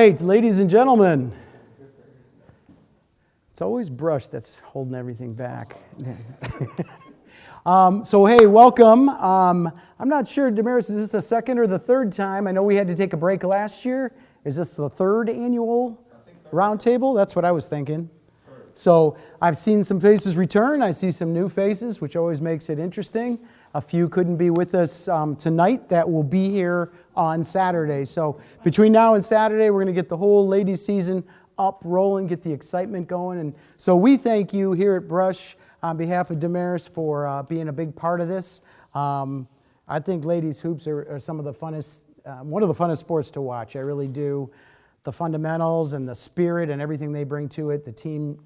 right, ladies and gentlemen. It's always Brush that's holding everything back. So hey, welcome. I'm not sure, Damaris, is this the second or the third time? I know we had to take a break last year. Is this the third annual roundtable? That's what I was thinking. So I've seen some faces return. I see some new faces, which always makes it interesting. A few couldn't be with us tonight that will be here on Saturday. So between now and Saturday, we're going to get the whole ladies season up, rolling, get the excitement going. And so we thank you here at Brush on behalf of Damaris for being a big part of this. I think ladies hoops are some of the funnest, one of the funnest sports to watch. I really do. The fundamentals and the spirit and everything they bring to it, the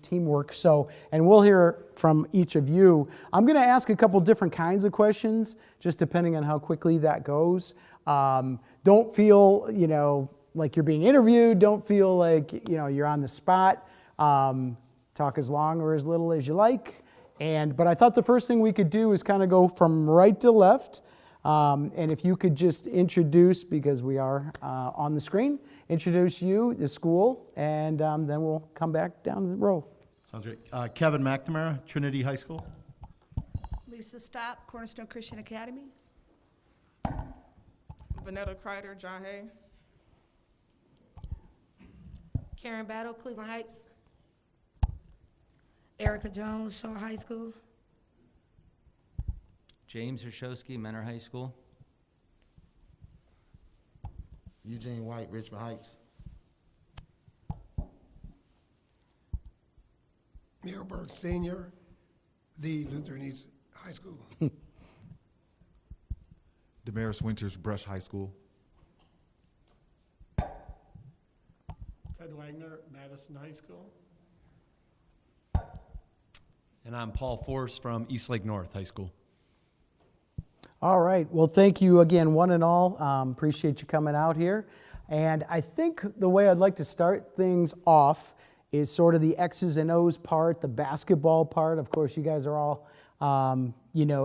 teamwork. So, and we'll hear from each of you. I'm going to ask a couple different kinds of questions, just depending on how quickly that goes. Don't feel, like you're being interviewed. Don't feel like, you're on the spot. Talk as long or as little as you like. But I thought the first thing we could do is kind of go from right to left. And if you could just introduce, because we are on the screen, introduce you, the school, and then we'll come back down the row. Sounds great. Kevin McNamara, Trinity High School. Lisa Stopp, Cornerstone Christian Academy. Vanetta Kreider, John Hay. Karen Battle, Cleveland Heights. Erica Jones, Shaw High School. James Hershowski, Menor High School. Eugene White, Richmond Heights. Milberg Senior, the Lutheran East High School. Damaris Winters, Brush High School. Ted Wagner, Madison High School. And I'm Paul Force from Eastlake North High School. All right. Well, thank you again, one and all. Appreciate you coming out here. And I think the way I'd like to start things off is sort of the X's and O's part, the basketball part. Of course, you guys are all,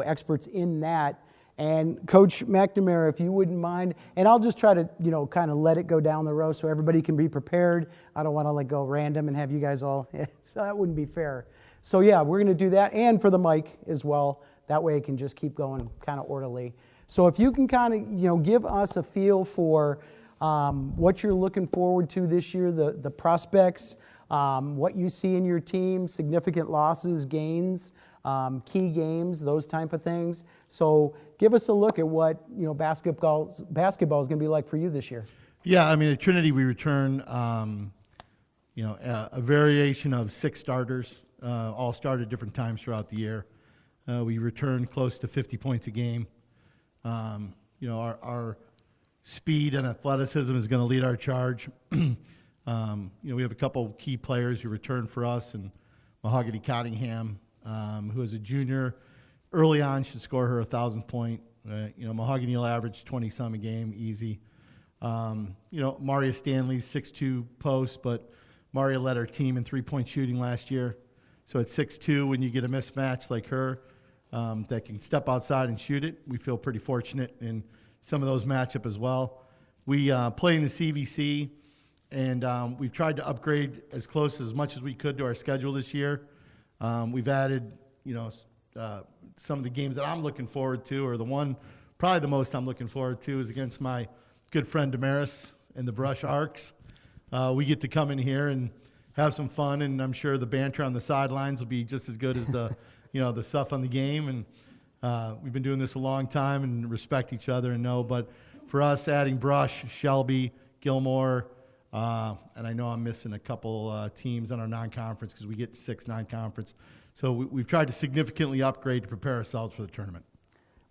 experts in that. And Coach McNamara, if you wouldn't mind, and I'll just try to, kind of let it go down the row so everybody can be prepared. I don't want to go random and have you guys all, so that wouldn't be fair. So yeah, we're going to do that, and for the mic as well. That way it can just keep going kind of orderly. So if you can kind of, give us a feel for what you're looking forward to this year, the prospects, what you see in your team, significant losses, gains, key games, those type of things. So give us a look at what, basketball is going to be like for you this year. Yeah, at Trinity we return, a variation of 6 starters, all start at different times throughout the year. We return close to 50 points a game. Our speed and athleticism is going to lead our charge. We have a couple key players who return for us, and Mahogany Cottingham, who is a junior, early on should score her 1,000 point. Mahogany will average 20-some a game, easy. Maria Stanley's 6'2" post, but Maria led our team in three-point shooting last year. So at 6'2", when you get a mismatch like her, that can step outside and shoot it, we feel pretty fortunate in some of those matchup as well. We play in the CVC, and we've tried to upgrade as much as we could to our schedule this year. We've added, some of the games that I'm looking forward to, or probably the most I'm looking forward to is against my good friend Damaris and the Brush Arcs. We get to come in here and have some fun, and I'm sure the banter on the sidelines will be just as good as the the stuff on the game. And we've been doing this a long time and respect each other and know. But for us, adding Brush, Shelby, Gilmore, and I know I'm missing a couple teams on our non-conference because we get 6 non-conference. So we've tried to significantly upgrade to prepare ourselves for the tournament.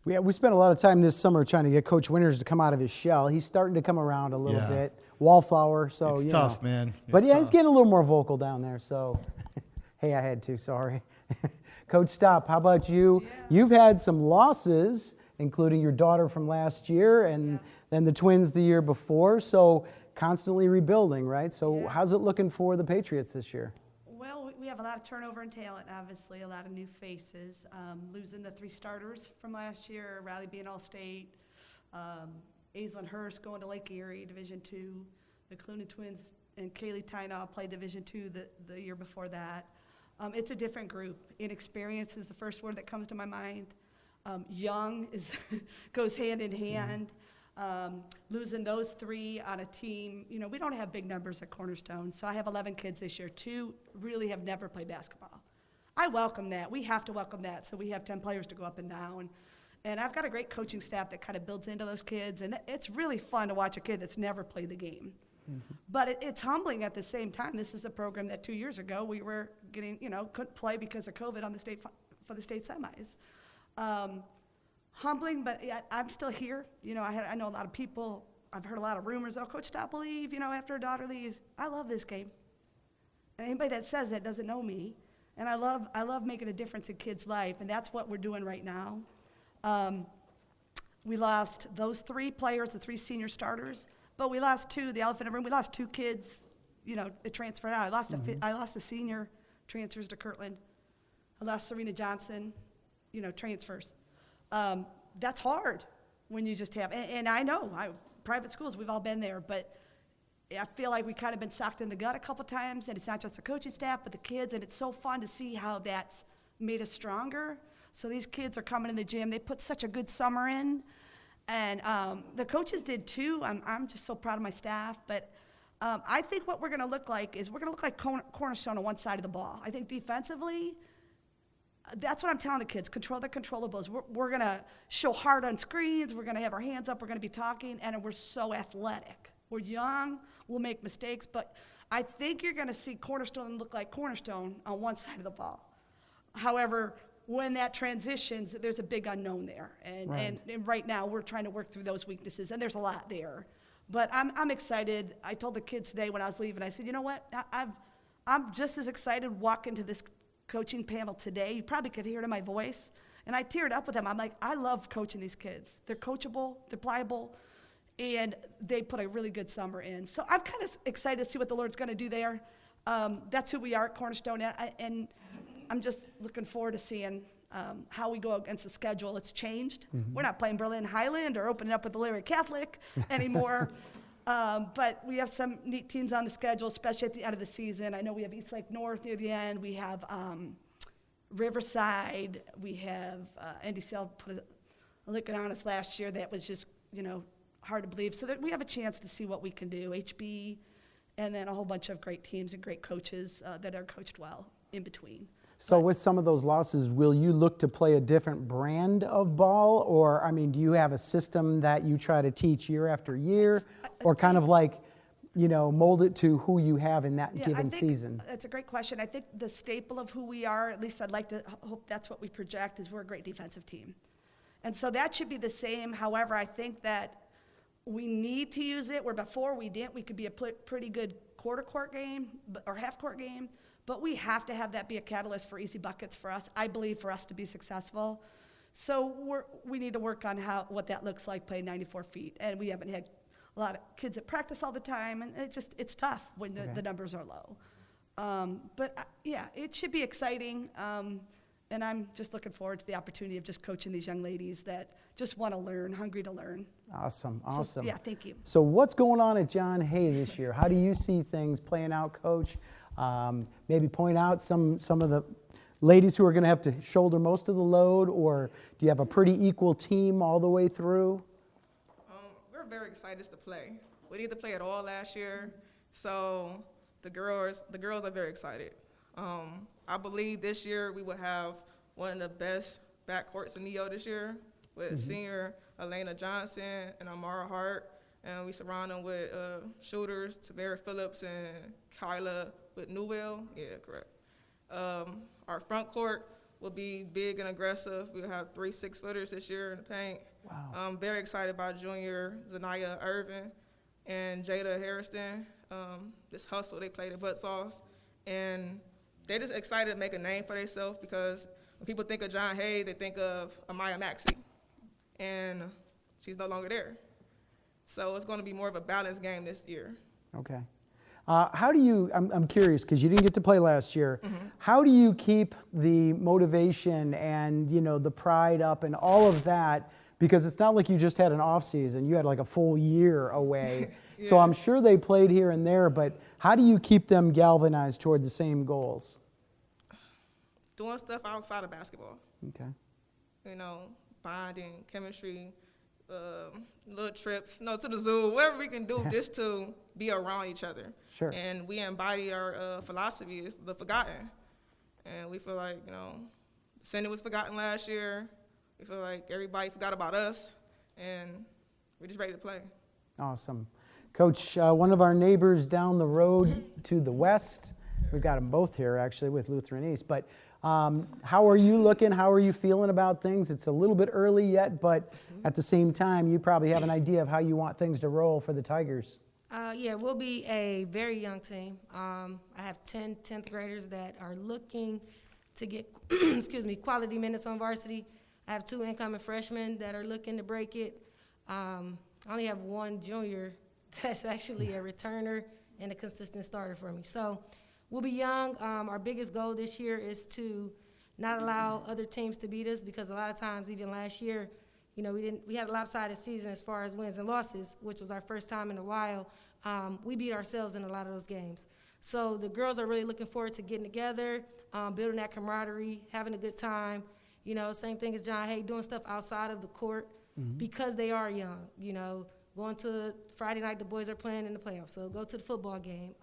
We spent a lot of time this summer trying to get Coach Winters to come out of his shell. He's starting to come around a little bit. Wallflower, so it's tough, man. But he's getting a little more vocal down there. So, hey, I had to. Sorry, Coach Stopp. How about you? Yeah. You've had some losses, including your daughter from last year, and then the twins the year before. So constantly rebuilding, right? So how's it looking for the Patriots this year? Well, we have a lot of turnover in talent, obviously, a lot of new faces. Losing the 3 starters from last year, Riley being All-State, Aislinn Hurst going to Lake Erie, Division II, the Clooney twins and Kaylee Tynaw played Division II the year before that. It's a different group. Inexperience is the first word that comes to my mind. Young is goes hand in hand. Losing those three on a team, you know, we don't have big numbers at Cornerstone, so I have 11 kids this year. 2 really have never played basketball. I welcome that. We have to welcome that, so we have 10 players to go up and down. And I've got a great coaching staff that kind of builds into those kids, and it's really fun to watch a kid that's never played the game. But it's humbling at the same time. This is a program that 2 years ago we were getting, you know, couldn't play because of COVID on the state for the state semis. Humbling, but yet I'm still here. You know, I know a lot of people. I've heard a lot of rumors. Oh, Coach Stopp will leave, you know, after her daughter leaves. I love this game. And anybody that says that doesn't know me. And I love making a difference in kids' life, and that's what we're doing right now. We lost those 3 players, the 3 senior starters, but we lost 2, the elephant in the room. We lost 2 kids, you know, it transferred out. I lost a senior, transfers to Kirtland. I lost Serena Johnson, you know, transfers. That's hard when you just have, and I know, private schools, we've all been there, but I feel like we kind of been socked in the gut a couple times, and it's not just the coaching staff, but the kids, and it's so fun to see how that's made us stronger. So these kids are coming in the gym. They put such a good summer in, and the coaches did too. I'm just so proud of my staff, but I think what we're going to look like is we're going to look like Cornerstone on one side of the ball. I think defensively, that's what I'm telling the kids, control the controllables. We're going to show hard on screens. We're going to have our hands up. We're going to be talking, and we're so athletic. We're young. We'll make mistakes, but I think you're going to see Cornerstone look like Cornerstone on one side of the ball. However, when that transitions, there's a big unknown there, and right now we're trying to work through those weaknesses, and there's a lot there. But I'm excited. I told the kids today when I was leaving, I said, you know what? I'm just as excited walking to this coaching panel today. You probably could hear it in my voice. And I teared up with them. I'm like, I love coaching these kids. They're coachable, they're pliable, and they put a really good summer in. So I'm kind of excited to see what the Lord's going to do there. That's who we are at Cornerstone, and I'm just looking forward to seeing how we go against the schedule. It's changed. We're not playing Berlin Highland or opening up with the Larry Catholic anymore. But we have some neat teams on the schedule, especially at the end of the season. I know we have Eastlake North near the end. We have Riverside. We have NDCL put a licking on us last year that was just, you know, hard to believe. So that we have a chance to see what we can do. HB, and then a whole bunch of great teams and great coaches that are coached well in between. So with some of those losses, will you look to play a different brand of ball? Or, I mean, do you have a system that you try to teach year after year? Or kind of like, you know, mold it to who you have in that given season? That's a great question. I think the staple of who we are, at least I'd like to hope that's what we project, is we're a great defensive team. And so that should be the same. However, I think that we need to use it where before we didn't. We could be a pretty good quarter court game or half court game. But we have to have that be a catalyst for easy buckets for us, I believe, for us to be successful. So we need to work on what that looks like playing 94 feet. And we haven't had a lot of kids that practice all the time, and it's tough when the numbers are low. But yeah, it should be exciting. And I'm just looking forward to the opportunity of just coaching these young ladies that just want to learn, hungry to learn. Awesome. So, yeah, thank you. So what's going on at John Hay this year? How do you see things playing out, Coach? Maybe point out some of the ladies who are going to have to shoulder most of the load, or do you have a pretty equal team all the way through? We're very excited to play. We didn't play at all last year, so the girls are very excited. I believe this year we will have one of the best backcourts in NEO this year with senior Elena Johnson and Amara Hart, and we surround them with shooters, Tamara Phillips and Kyla with Newell. Yeah, correct. Our front court will be big and aggressive. We'll have 3 6-footers this year in the paint. Wow. I'm very excited about junior Zanaya Irvin and Jada Harrison. This hustle, they play their butts off. And they're just excited to make a name for themselves, because when people think of John Hay, they think of Amaya Maxey. And she's no longer there. So it's going to be more of a balanced game this year. Okay. How do you, I'm curious, because you didn't get to play last year, how do you keep the motivation and, you know, the pride up and all of that? Because it's not like you just had an off season, you had like a full year away. So Yeah. I'm sure they played here and there, but how do you keep them galvanized toward the same goals? Doing stuff outside of basketball. Okay. You know, bonding, chemistry, little trips, to the zoo, whatever we can do just to be around each other. Sure. And we embody our philosophy is the forgotten. And we feel like, Cindy was forgotten last year. We feel like everybody forgot about us, and we're just ready to play. Awesome. Coach, one of our neighbors down the road to the west, we've got them both here actually with Lutheran East, but how are you looking? How are you feeling about things? It's a little bit early yet, but at the same time, you probably have an idea of how you want things to roll for the Tigers. Yeah, we'll be a very young team. I have 10 10th graders that are looking to get, quality minutes on varsity. I have 2 incoming freshmen that are looking to break it. I only have 1 junior that's actually a returner and a consistent starter for me. So we'll be young. Our biggest goal this year is to not allow other teams to beat us, because a lot of times, even last year, we had a lopsided season as far as wins and losses, which was our first time in a while. We beat ourselves in a lot of those games. So the girls are really looking forward to getting together, building that camaraderie, having a good time. Same thing as John Hay, doing stuff outside of the court because they are young. Going to Friday night, the boys are playing in the playoffs, so go to the football game,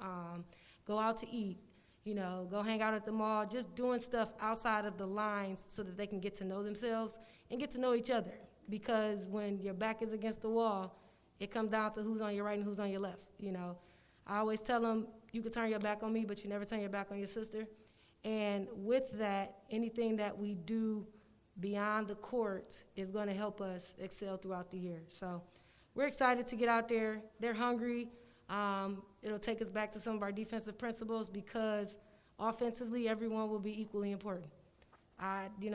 go out to eat, go hang out at the mall, just doing stuff outside of the lines so that they can get to know themselves and get to know each other. Because when your back is against the wall, it comes down to who's on your right and who's on your left. I always tell them, you can turn your back on me, but you never turn your back on your sister. And with that, anything that we do beyond the court is going to help us excel throughout the year. So we're excited to get out there. They're hungry. It'll take us back to some of our defensive principles, because offensively, everyone will be equally important.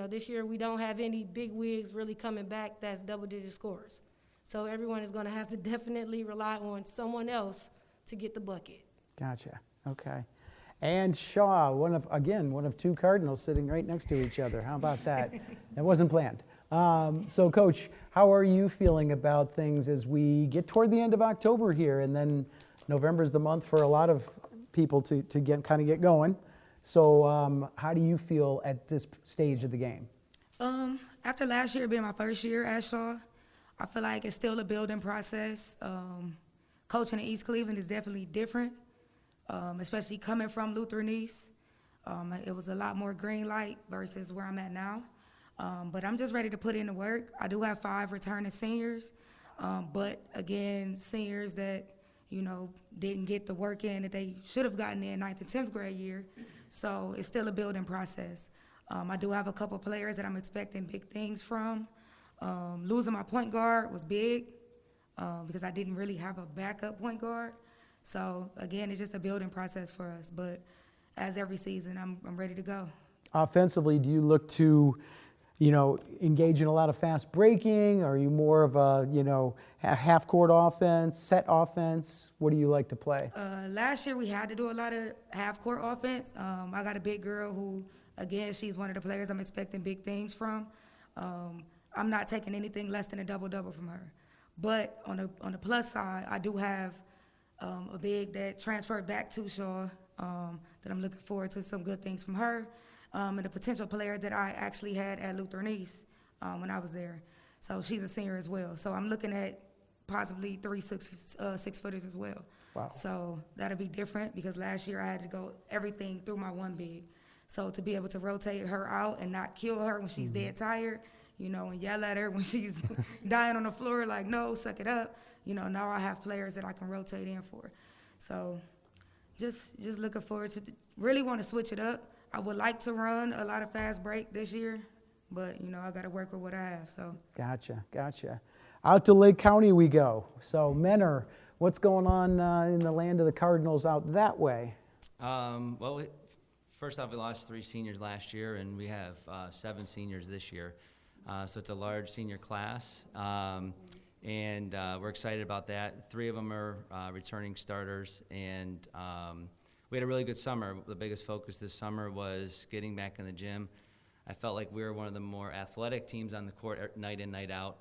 This year we don't have any big wigs really coming back that's double-digit scorers. So everyone is going to have to definitely rely on someone else to get the bucket. Gotcha. Okay. And Shaw, one of 2 Cardinals sitting right next to each other. How about that? That wasn't planned. So, Coach, how are you feeling about things as we get toward the end of October here, and then November is the month for a lot of people to get going. So, how do you feel at this stage of the game? After last year being my first year at Shaw, I feel like it's still a building process. Coaching in East Cleveland is definitely different, especially coming from Lutheran East. It was a lot more green light versus where I'm at now. But I'm just ready to put in the work. I do have 5 returning seniors, but again, seniors that, didn't get the work in that they should have gotten in 9th and 10th grade year. So it's still a building process. I do have a couple players that I'm expecting big things from. Losing my point guard was big because I didn't really have a backup point guard. So again, it's just a building process for us. But as every season, I'm ready to go. Offensively, do you look to, engage in a lot of fast breaking? Are you more of a, half-court offense, set offense? What do you like to play? Last year, we had to do a lot of half-court offense. I got a big girl who, again, she's one of the players I'm expecting big things from. I'm not taking anything less than a double-double from her. But on the plus side, I do have a big that transferred back to Shaw that I'm looking forward to some good things from her. And a potential player that I actually had at Lutheran East when I was there. So she's a senior as well. So I'm looking at possibly 3 6-footers as well. Wow. So that'll be different because last year I had to go everything through my one big. So to be able to rotate her out and not kill her when she's dead tired, and yell at her when she's dying on the floor like, no, suck it up. Now I have players that I can rotate in for. So just looking forward to really want to switch it up. I would like to run a lot of fast break this year, but, I got to work with what I have. So. Gotcha. Out to Lake County we go. So, Menor, what's going on in the land of the Cardinals out that way? First off, we lost 3 seniors last year, and we have 7 seniors this year. So it's a large senior class, and we're excited about that. 3 of them are returning starters, and we had a really good summer. The biggest focus this summer was getting back in the gym. I felt like we were one of the more athletic teams on the court night in, night out.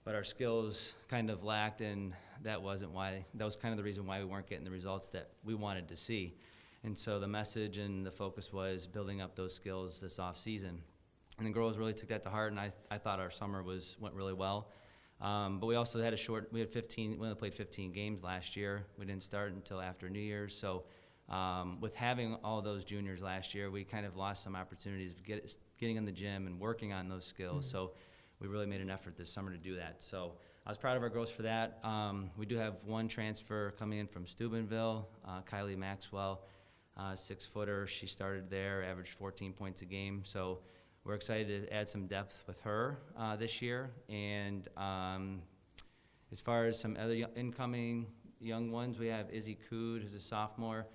but our skills kind of lacked, and that was kind of the reason why we weren't getting the results that we wanted to see. And so the message and the focus was building up those skills this off season. And the girls really took that to heart, and I thought our summer went really well. But we also had we only played 15 games last year. We didn't start until after New Year's. So with having all those juniors last year, we kind of lost some opportunities of getting in the gym and working on those skills. Mm-hmm. So we really made an effort this summer to do that. So I was proud of our girls for that. We do have one transfer coming in from Steubenville, Kylie Maxwell, 6-footer. She started there, averaged 14 points a game. So we're excited to add some depth with her this year. And as far as some other incoming young ones, we have Izzy Cood, who's a sophomore,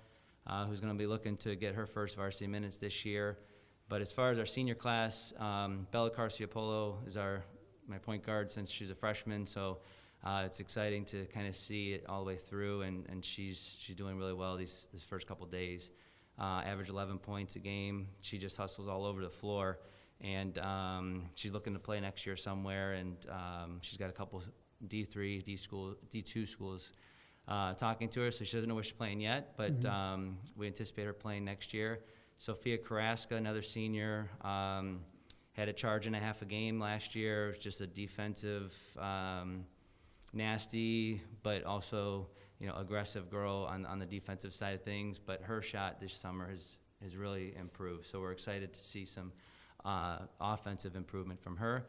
who's going to be looking to get her first varsity minutes this year. But as far as our senior class, Bella Carciopolo is my point guard since she's a freshman. So it's exciting to kind of see it all the way through, and she's doing really well this first couple days. Average 11 points a game. She just hustles all over the floor, and she's looking to play next year somewhere. And she's got a couple D3, D2 schools talking to her, so she doesn't know where she's playing yet. But we anticipate her playing next year. Sophia Carrasca, another senior, had a charge and a half a game last year. It was just a defensive, nasty, but also aggressive girl on the defensive side of things. But her shot this summer has really improved. So we're excited to see some offensive improvement from her.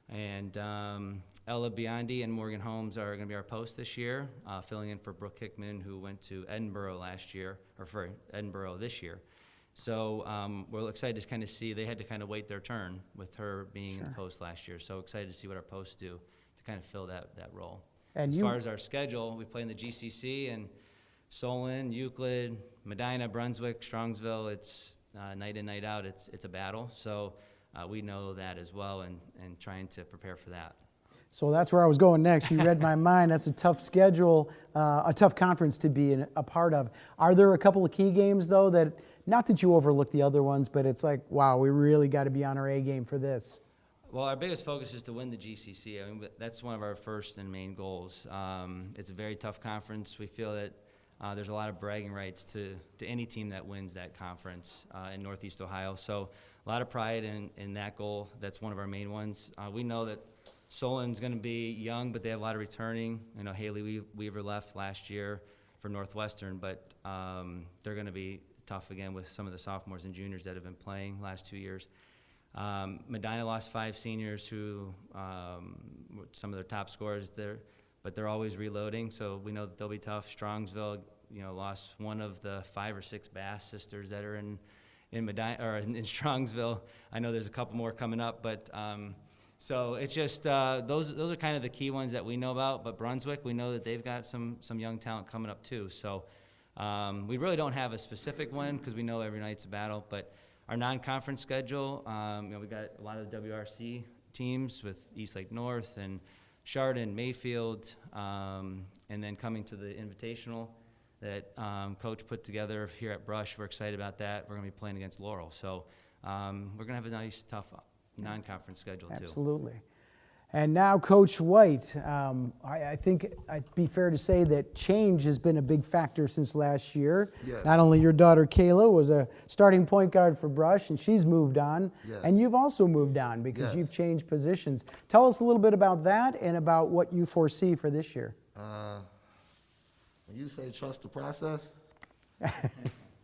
And Ella Biondi and Morgan Holmes are going to be our posts this year, filling in for Brooke Hickman, who went to Edinburgh this year. So we're excited to kind of see, they had to kind of wait their turn with her being in the post last year. So excited to see what our posts do to kind of fill that role. And as far as our schedule, we play in the GCC and Solon, Euclid, Medina, Brunswick, Strongsville. It's night in, night out. It's a battle. So we know that as well, and trying to prepare for that. So that's where I was going next. You read my mind. That's a tough schedule, a tough conference to be a part of. Are there a couple of key games, though, that, not that you overlook the other ones, but it's like, wow, we really got to be on our A game for this? Well, our biggest focus is to win the GCC. I mean, that's one of our first and main goals. It's a very tough conference. We feel that there's a lot of bragging rights to any team that wins that conference in Northeast Ohio. So a lot of pride in that goal. That's one of our main ones. We know that Solon's going to be young, but they have a lot of returning. Haley Weaver left last year for Northwestern, but they're going to be tough again with some of the sophomores and juniors that have been playing last 2 years. Medina lost 5 seniors who some of their top scorers there, but they're always reloading, so we know that they'll be tough. Strongsville, lost one of the 5 or 6 Bass sisters that are in Medina or in Strongsville. I know there's a couple more coming up, but so it's just those are kind of the key ones that we know about. But Brunswick, we know that they've got some young talent coming up too. So we really don't have a specific one because we know every night's a battle, but our non-conference schedule, we got a lot of the WRC teams with Eastlake North and Chardon, Mayfield, and then coming to the Invitational that Coach put together here at Brush. We're excited about that. We're going to be playing against Laurel. So we're going to have a nice, tough non-conference schedule too. Absolutely. And now Coach White, I think it'd be fair to say that change has been a big factor since last year. Yes. Not only your daughter Kayla was a starting point guard for Brush, and she's moved on, Yes. and you've also moved on because Yes. you've changed positions. Tell us a little bit about that and about what you foresee for this year. When you say trust the process,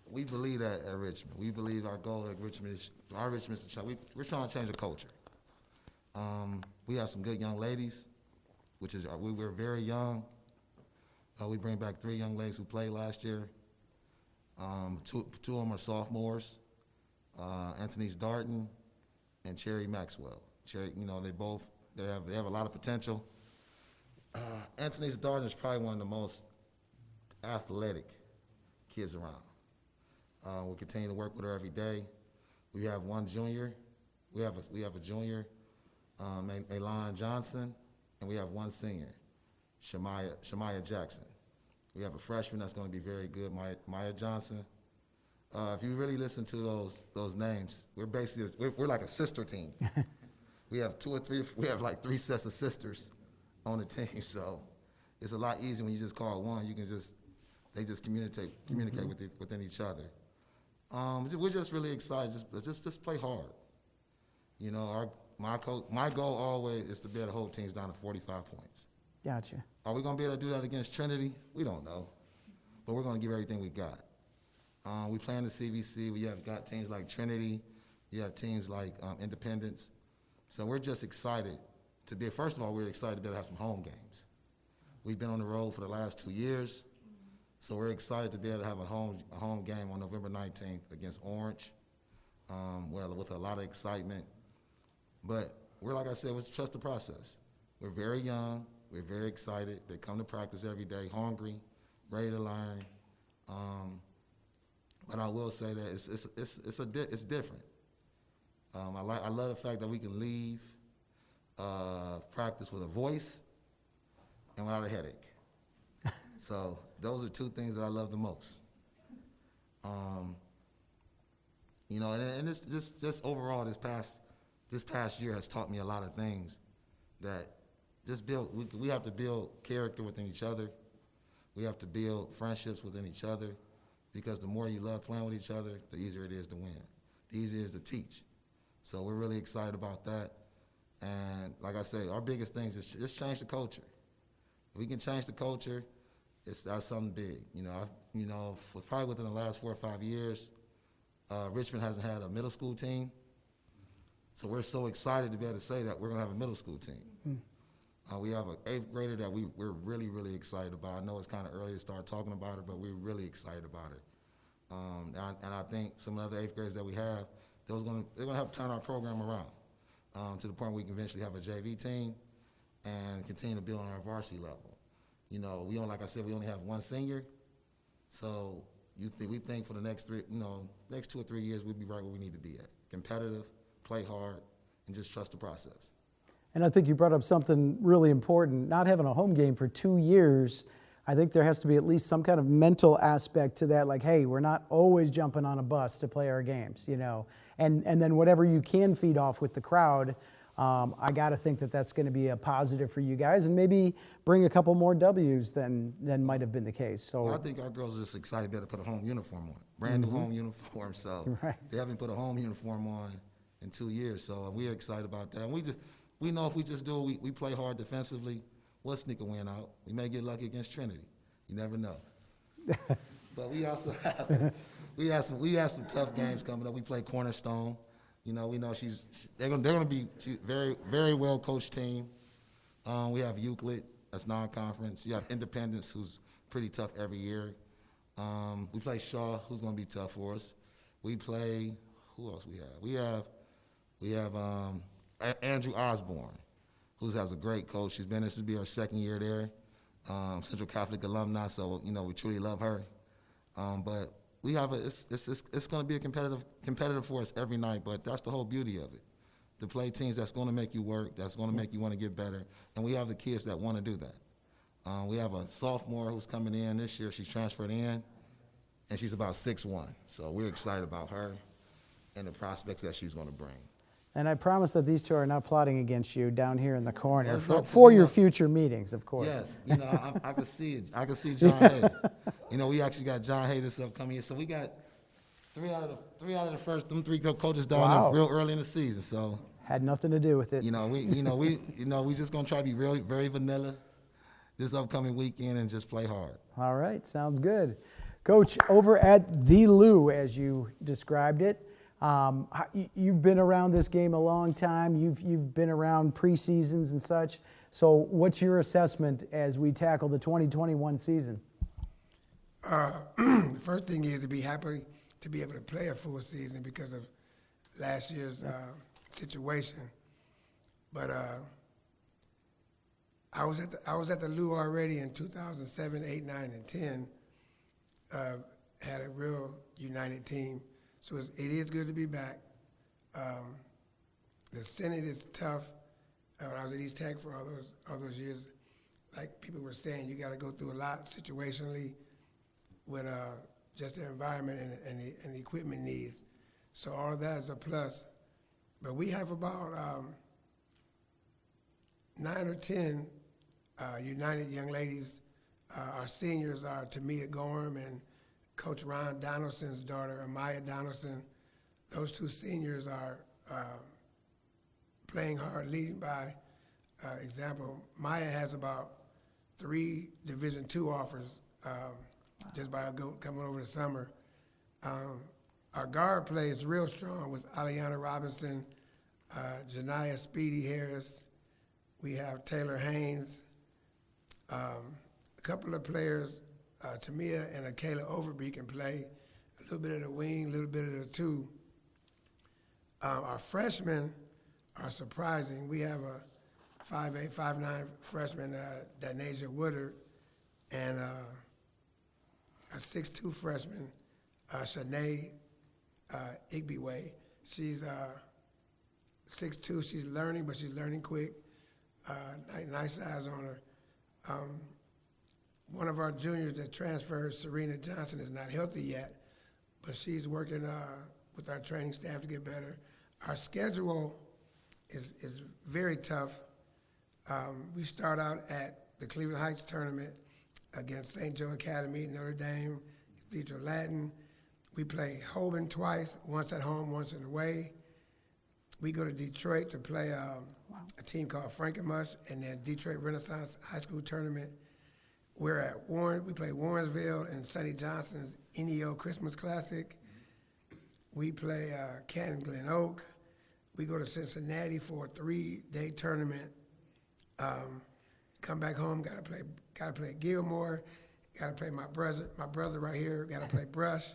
we believe that at Richmond. We believe our goal at Richmond is to change. We're trying to change the culture. We have some good young ladies, we're very young. We bring back 3 young ladies who played last year. Two of them are sophomores, Anthony's Darton and Cherry Maxwell. Cherry, they have a lot of potential. Anthony's Darton is probably one of the most athletic kids around. We'll continue to work with her every day. We have one junior. We have a junior, Elon Johnson, and we have one senior, Shamaya Jackson. We have a freshman that's going to be very good, Maya Johnson. If you really listen to those names, we're like a sister team. We have 2 or 3. We have like 3 sets of sisters on the team, so it's a lot easier when you just call one. You can they just communicate within each other. We're just really excited. Just play hard. You know, my goal always is to be able to hold teams down to 45 points. Gotcha. Are we going to be able to do that against Trinity? We don't know, but we're going to give everything we got. We play in the CVC. We have got teams like Trinity. You have teams like Independence. So we're just excited to be. First of all, we're excited to be able to have some home games. We've been on the road for the last 2 years, so we're excited to be able to have a home game on November 19th against Orange, with a lot of excitement. But we're, like I said, let's trust the process. We're very young. We're very excited. They come to practice every day, hungry, ready to learn. But I will say that it's different. I love the fact that we can leave practice with a voice and without a headache. So those are two things that I love the most. You know, and it's just overall this past year has taught me a lot of things that we have to build character within each other. We have to build friendships within each other, because the more you love playing with each other, the easier it is to win. The easier it is to teach. So we're really excited about that. And like I say, our biggest thing is just change the culture. If we can change the culture, that's something big. Probably within the last 4 or 5 years, Richmond hasn't had a middle school team. So we're so excited to be able to say that we're going to have a middle school team. We have an 8th grader that we're really, really excited about. I know it's kind of early to start talking about it, but we're really excited about it. And I think some of the other 8th graders that we have, they're going to help turn our program around to the point where we can eventually have a JV team and continue to build on our varsity level. You know, like I said, we only have one senior. So we think for the next 2 or 3 years, we'll be right where we need to be at. Competitive, play hard, and just trust the process. And I think you brought up something really important. Not having a home game for 2 years, I think there has to be at least some kind of mental aspect to that, like, hey, we're not always jumping on a bus to play our games, you know. And then whatever you can feed off with the crowd, I got to think that that's going to be a positive for you guys, and maybe bring a couple more W's than might have been the case. So well, I think our girls are just excited to be able to put a home uniform on, brand new home uniform. So they haven't put a home uniform on in 2 years, so we're excited about that. And we know if we just do it, we play hard defensively, we'll sneak a win out. We may get lucky against Trinity. You never know. But we also have some tough games coming up. We play Cornerstone. You know, we know they're gonna be very, very well coached team. We have Euclid, that's non-conference. You have Independence, who's pretty tough every year. We play Shaw, who's gonna be tough for us. We play, who else we have? We have Andrew Osborne, who has a great coach. This will be her 2nd year there. Central Catholic alumni, so we truly love her. But we have it's going to be a competitive for us every night. But that's the whole beauty of it, to play teams that's going to make you work, that's going to make you want to get better, and we have the kids that want to do that. We have a sophomore who's coming in this year. She's transferred in, and she's about 6'1". So we're excited about her and the prospects that she's going to bring. And I promise that these two are not plotting against you down here in the corner for your future meetings, of course. Yes, I can see it. I can see John Hay. We actually got John Hay and stuff coming in. So we got three out of the first, them 3 coaches down there real early in the season. So had nothing to do with it. We just gonna try to be really very vanilla this upcoming weekend and just play hard. All right, sounds good, Coach. Over at the Lou, as you described it. You've been around this game a long time. You've been around preseasons and such. So what's your assessment as we tackle the 2021 season? The first thing is to be happy to be able to play a full season because of last year's situation. But I was at the Lou already in 2007, 8, 9, and 10. Had a real united team. So it is good to be back. The Senate is tough. When I was at East Tech for all those years, like people were saying, you got to go through a lot situationally with just the environment and the equipment needs. So all of that is a plus. But we have about 9 or 10 United Young Ladies. Our seniors are Tamia Gorham and Coach Ron Donaldson's daughter, Amaya Donaldson. Those two seniors are playing hard, leading by example. Maya has about 3 Division II offers just by coming over the summer. Our guard play is real strong with Aliana Robinson, Janiyah Speedy Harris. We have Taylor Haynes. A couple of players, Tamia and Akayla Overby can play a little bit of the wing, a little bit of the 2. Our freshmen are surprising. We have a 5'8", 5'9" freshman, Danasia Woodard, and a 6'2" freshman, Shanae Igbiway. She's 6'2". She's learning, but she's learning quick. Nice size on her. One of our juniors that transferred, Serena Johnson, is not healthy yet, but she's working with our training staff to get better. Our schedule is very tough. We start out at the Cleveland Heights tournament against St. Joe Academy, Notre Dame, Cathedral Latin. We play Holden twice, once at home, once away. We go to Detroit to play a team called Frankenmuth, and then Detroit Renaissance High School tournament. We're at we play Warrensville and Sonny Johnson's NEO Christmas Classic. We play Canton Glen Oak. We go to Cincinnati for a 3-day tournament. Come back home, gotta play Gilmore, gotta play my brother right here, gotta play Brush.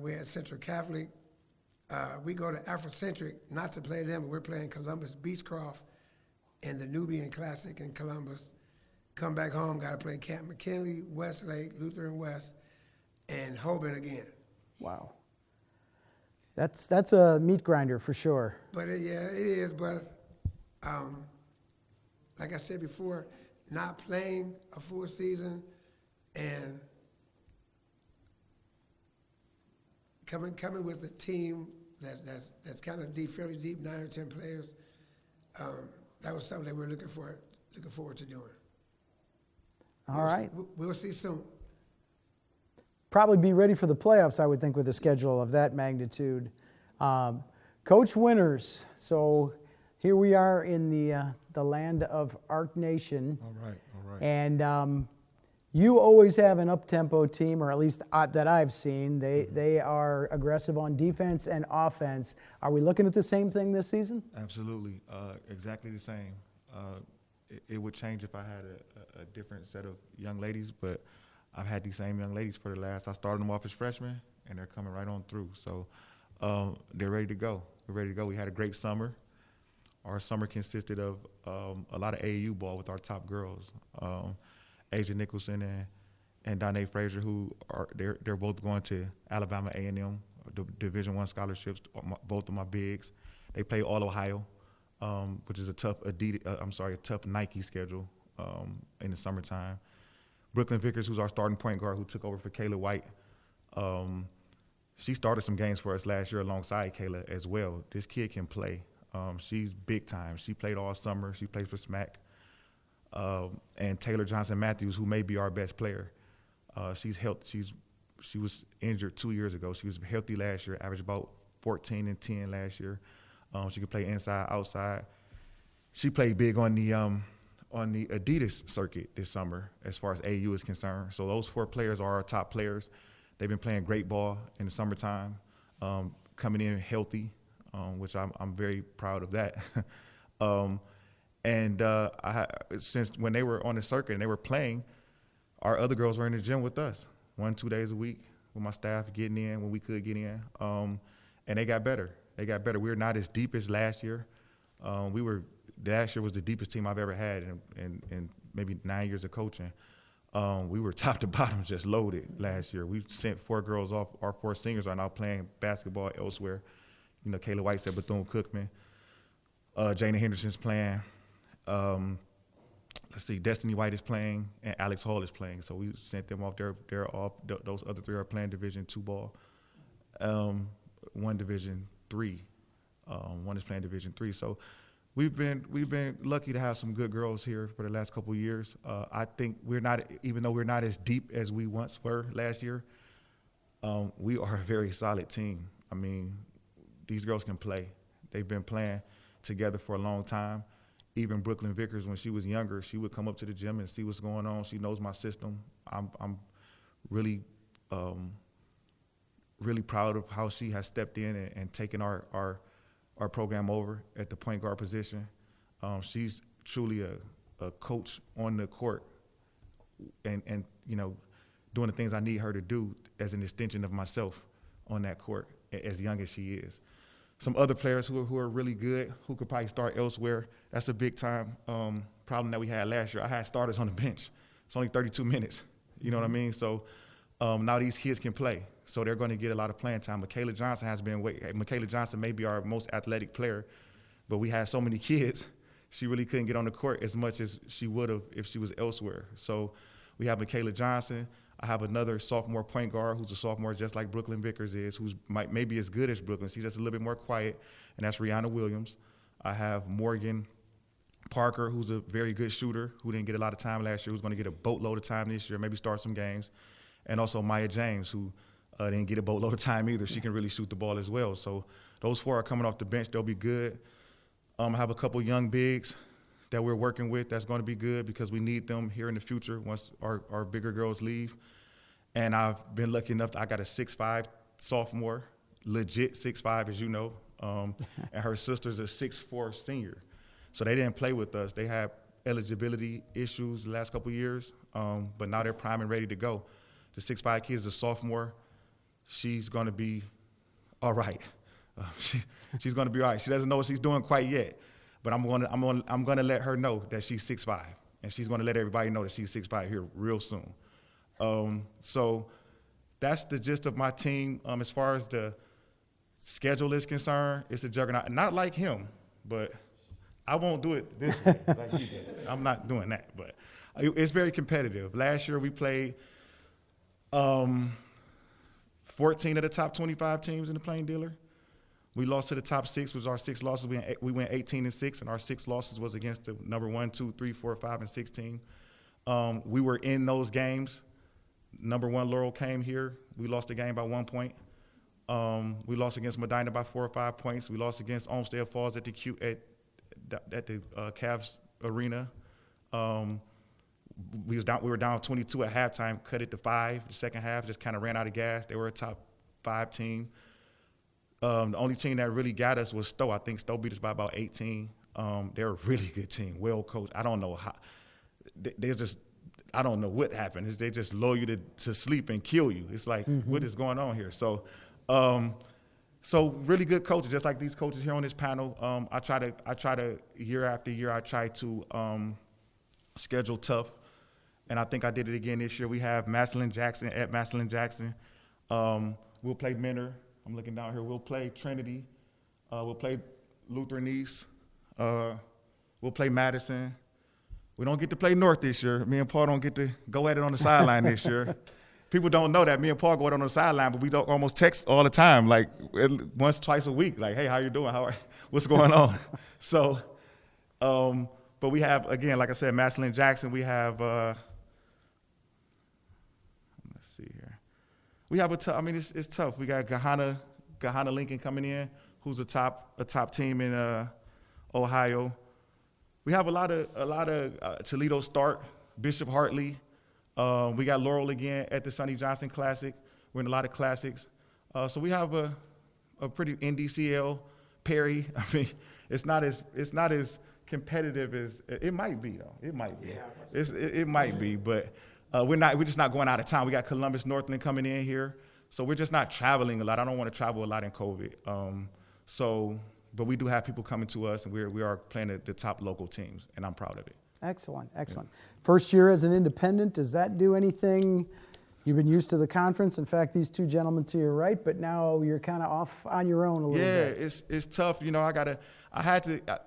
We're at Central Catholic. We go to Afrocentric, not to play them, but we're playing Columbus Beechcroft in the Nubian Classic in Columbus. Come back home, got to play Camp McKinley, Westlake, Lutheran West, and Hoban again. Wow. That's a meat grinder for sure. But it is. But like I said before, not playing a full season and coming with a team that's kind of deep, fairly deep, 9 or 10 players. That was something that we're looking forward to doing. All right. We'll see soon. Probably be ready for the playoffs, I would think, with a schedule of that magnitude. Coach Winters, so here we are in the land of Arc Nation. All right. And you always have an up-tempo team, or at least that I've seen. They are aggressive on defense and offense. Are we looking at the same thing this season? Absolutely. Exactly the same. It would change if I had a different set of young ladies, but I've had these same young ladies for I started them off as freshmen, and they're coming right on through. So they're ready to go. We're ready to go. We had a great summer. Our summer consisted of a lot of AAU ball with our top girls. Asia Nicholson and Danae Frazier, who they're both going to Alabama A&M, Division I scholarships, both of my bigs. They play all Ohio. Which is a tough tough Nike schedule in the summertime. Brooklyn Vickers, who's our starting point guard, who took over for Kayla White, she started some games for us last year alongside Kayla as well. This kid can play. She's big time. She played all summer. She plays for SMAC. And Taylor Johnson Matthews, who may be our best player. She was injured 2 years ago. She was healthy last year, averaged about 14 and 10 last year. She could play inside, outside. She played big on the Adidas circuit this summer as far as AU is concerned. So those 4 players are our top players. They've been playing great ball in the summertime, coming in healthy, which I'm very proud of that. Since when they were on the circuit and they were playing, our other girls were in the gym with us 1-2 days a week with my staff getting in when we could get in, and they got better. We were not as deep as last year. Last year was the deepest team I've ever had in maybe 9 years of coaching. We were top to bottom just loaded last year. We sent 4 girls off. Our 4 seniors are now playing basketball elsewhere. You know, Kayla White said Bethune-Cookman. Jana Henderson's playing. Destiny White is playing, and Alex Hall is playing. So we sent them off. They're off. Those other 3 are playing Division II ball. One Division III. One is playing Division III. So we've been lucky to have some good girls here for the last couple of years. I think even though we're not as deep as we once were last year, we are a very solid team. I mean, these girls can play. They've been playing together for a long time. Even Brooklyn Vickers, when she was younger, she would come up to the gym and see what's going on. She knows my system. I'm really, really proud of how she has stepped in and taken our program over at the point guard position. She's truly a coach on the court and you know, doing the things I need her to do as an extension of myself on that court, as young as she is. Some other players who are really good, who could probably start elsewhere. That's a big time problem that we had last year. I had starters on the bench. It's only 32 minutes. You know what I mean? So now these kids can play. So they're going to get a lot of playing time. Michaela Johnson Michaela Johnson may be our most athletic player, but we had so many kids, she really couldn't get on the court as much as she would have if she was elsewhere. So we have Michaela Johnson. I have another sophomore point guard who's a sophomore just like Brooklyn Vickers is, who's maybe as good as Brooklyn. She's just a little bit more quiet, and that's Rihanna Williams. I have Morgan Parker, who's a very good shooter, who didn't get a lot of time last year, who's going to get a boatload of time this year, maybe start some games. And also Maya James, who didn't get a boatload of time either. She can really shoot the ball as well. So those four are coming off the bench. They'll be good. I have a couple young bigs that we're working with that's going to be good because we need them here in the future once our bigger girls leave. And I've been lucky enough I got a 6'5" sophomore, legit 6'5", as you know, and her sister's a 6'4" senior. So they didn't play with us. They had eligibility issues the last couple of years, but now they're prime and ready to go. The 6'5" kid is a sophomore. She's going to be all right. She's going to be all right. She doesn't know what she's doing quite yet. But I'm going to let her know that she's 6'5", and she's going to let everybody know that she's 6'5" here real soon. So that's the gist of my team. As far as the schedule is concerned, it's a juggernaut. Not like him, but I won't do it this way like he did. I'm not doing that, but it's very competitive. Last year we played 14 of the top 25 teams in the Plain Dealer. We lost to the top 6, was our 6 losses. We went 18-6, and our 6 losses was against the number 1, 2, 3, 4, 5, and 6 team. We were in those games. Number 1 Laurel came here. We lost the game by 1 point. We lost against Medina by 4 or 5 points. We lost against Olmsted Falls at the Cavs arena. We were down 22 at halftime, cut it to 5. The second half just kind of ran out of gas. They were a top 5 team. The only team that really got us was Stowe. I think Stowe beat us by about 18. They're a really good team, well coached. I don't know how. I don't know what happened. They just lull you to sleep and kill you. It's like, what is going on here? So really good coaches, just like these coaches here on this panel. I try to year after year, I try to schedule tough. And I think I did it again this year. We have Massillon Jackson at Massillon Jackson. We'll play Mentor. I'm looking down here. We'll play Trinity. We'll play Lutheran East. We'll play Madison. We don't get to play North this year. Me and Paul don't get to go at it on the sideline this year. People don't know that. Me and Paul go at it on the sideline, but we don't almost text all the time, like once, twice a week. Like, hey, how you doing? What's going on? So, but we have, again, like I said, Massillon Jackson. We have, let's see here. We have it's tough. We got Gahana Lincoln coming in, who's a top team in Ohio. We have a lot of Toledo start, Bishop Hartley. We got Laurel again at the Sonny Johnson Classic. We're in a lot of classics. So we have a pretty NDCL, Perry. I mean, it's not as competitive as it might be though. It might be. Yeah. It might be, but we're just not going out of town. We got Columbus Northland coming in here. So we're just not traveling a lot. I don't want to travel a lot in COVID. But we do have people coming to us, and we are playing the top local teams, and I'm proud of it. Excellent. First year as an independent, does that do anything? You've been used to the conference. In fact, these two gentlemen to your right, but now you're kind of off on your own a little bit. Yeah, it's tough. You know,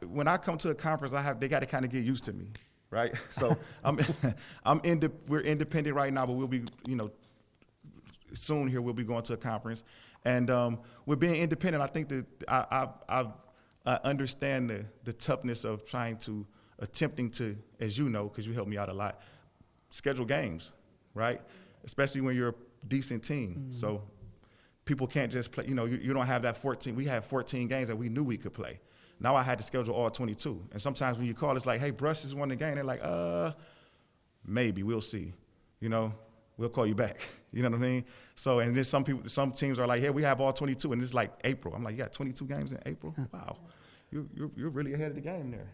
when I come to a conference, they got to kind of get used to me, right? So we're independent right now, but we'll be, soon here we'll be going to a conference. And with being independent, I think that I understand the toughness of attempting to, as you know, because you helped me out a lot, schedule games, right? Especially when you're a decent team. So people can't just play, you don't have that 14. We had 14 games that we knew we could play. Now I had to schedule all 22. And sometimes when you call, it's like, hey, Brush just won the game. They're like, maybe, we'll see. We'll call you back. You know what I mean? So, and then some teams are like, hey, we have all 22, and it's like April. I'm like, you got 22 games in April? Wow. You're really ahead of the game there,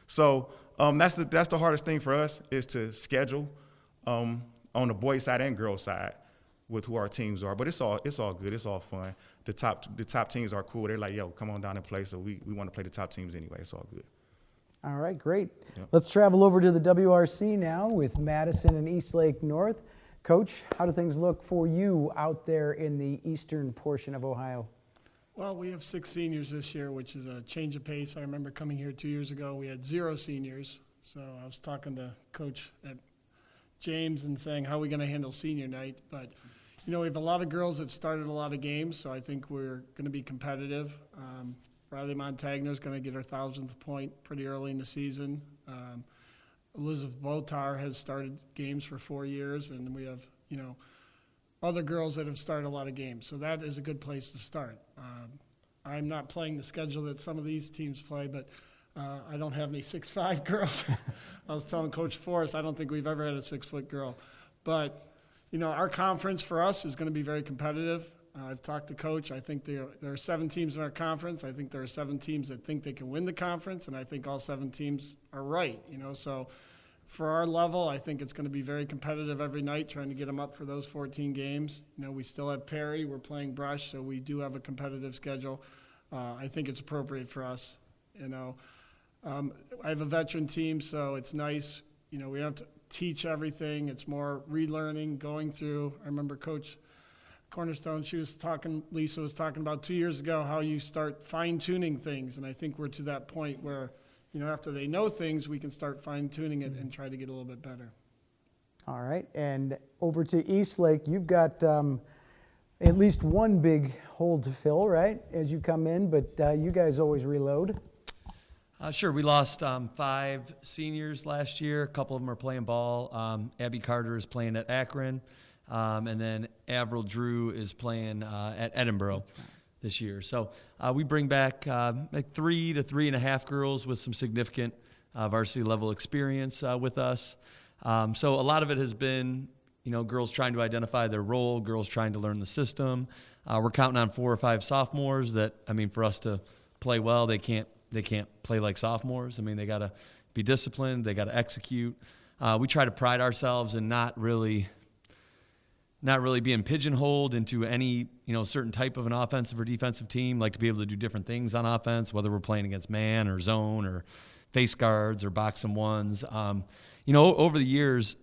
So that's the hardest thing for us is to schedule on the boys' side and girls' side with who our teams are. But it's all good. It's all fun. The top teams are cool. They're like, yo, come on down and play. So we want to play the top teams anyway. It's all good. All right, great. Yep. Let's travel over to the WRC now with Madison and Eastlake North. Coach, how do things look for you out there in the eastern portion of Ohio? Well, we have 6 seniors this year, which is a change of pace. I remember coming here 2 years ago, we had 0 seniors. So I was talking to Coach at James and saying, how are we going to handle senior night? But, we have a lot of girls that started a lot of games, so I think we're going to be competitive. Riley Montagner is going to get her 1,000th point pretty early in the season. Elizabeth Botar has started games for 4 years, and we have, other girls that have started a lot of games. So that is a good place to start. I'm not playing the schedule that some of these teams play, but I don't have any 6'5" girls. I was telling Coach Forrest, I don't think we've ever had a 6-foot girl. But, our conference for us is going to be very competitive. I've talked to Coach. I think there are 7 teams in our conference. I think there are 7 teams that think they can win the conference, and I think all 7 teams are right. So for our level, I think it's going to be very competitive every night, trying to get them up for those 14 games. We still have Perry. We're playing Brush, so we do have a competitive schedule. I think it's appropriate for us. I have a veteran team, so it's nice. We don't have to teach everything. It's more relearning, going through. I remember Coach Cornerstone, Lisa was talking about 2 years ago how you start fine-tuning things, and I think we're to that point where, after they know things, we can start fine-tuning it and try to get a little bit better. All right, and over to Eastlake, you've got at least one big hole to fill, right, as you come in, but you guys always reload. Sure, we lost 5 seniors last year. A couple of them are playing ball. Abby Carter is playing at Akron. And then Avril Drew is playing at Edinboro this year. So we bring back like 3 to 3.5 girls with some significant varsity level experience with us. So a lot of it has been, girls trying to identify their role, girls trying to learn the system. We're counting on 4 or 5 sophomores that, for us to play well, they can't play like sophomores. They got to be disciplined. They got to execute. We try to pride ourselves in not really being pigeonholed into any, certain type of an offensive or defensive team, like to be able to do different things on offense, whether we're playing against man or zone or face guards or box and ones. Over the years,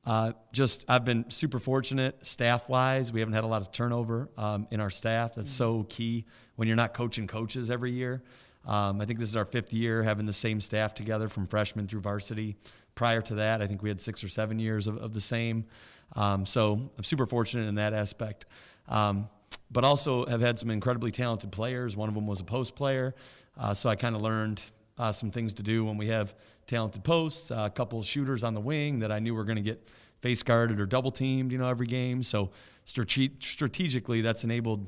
I've been super fortunate staff-wise. We haven't had a lot of turnover in our staff. That's so key when you're not coaching coaches every year. I think this is our 5th year having the same staff together from freshman through varsity. Prior to that, I think we had 6 or 7 years of the same. So I'm super fortunate in that aspect. But also have had some incredibly talented players. One of them was a post player. So I kind of learned some things to do when we have talented posts, a couple of shooters on the wing that I knew were going to get face guarded or double teamed, every game. So strategically, that's enabled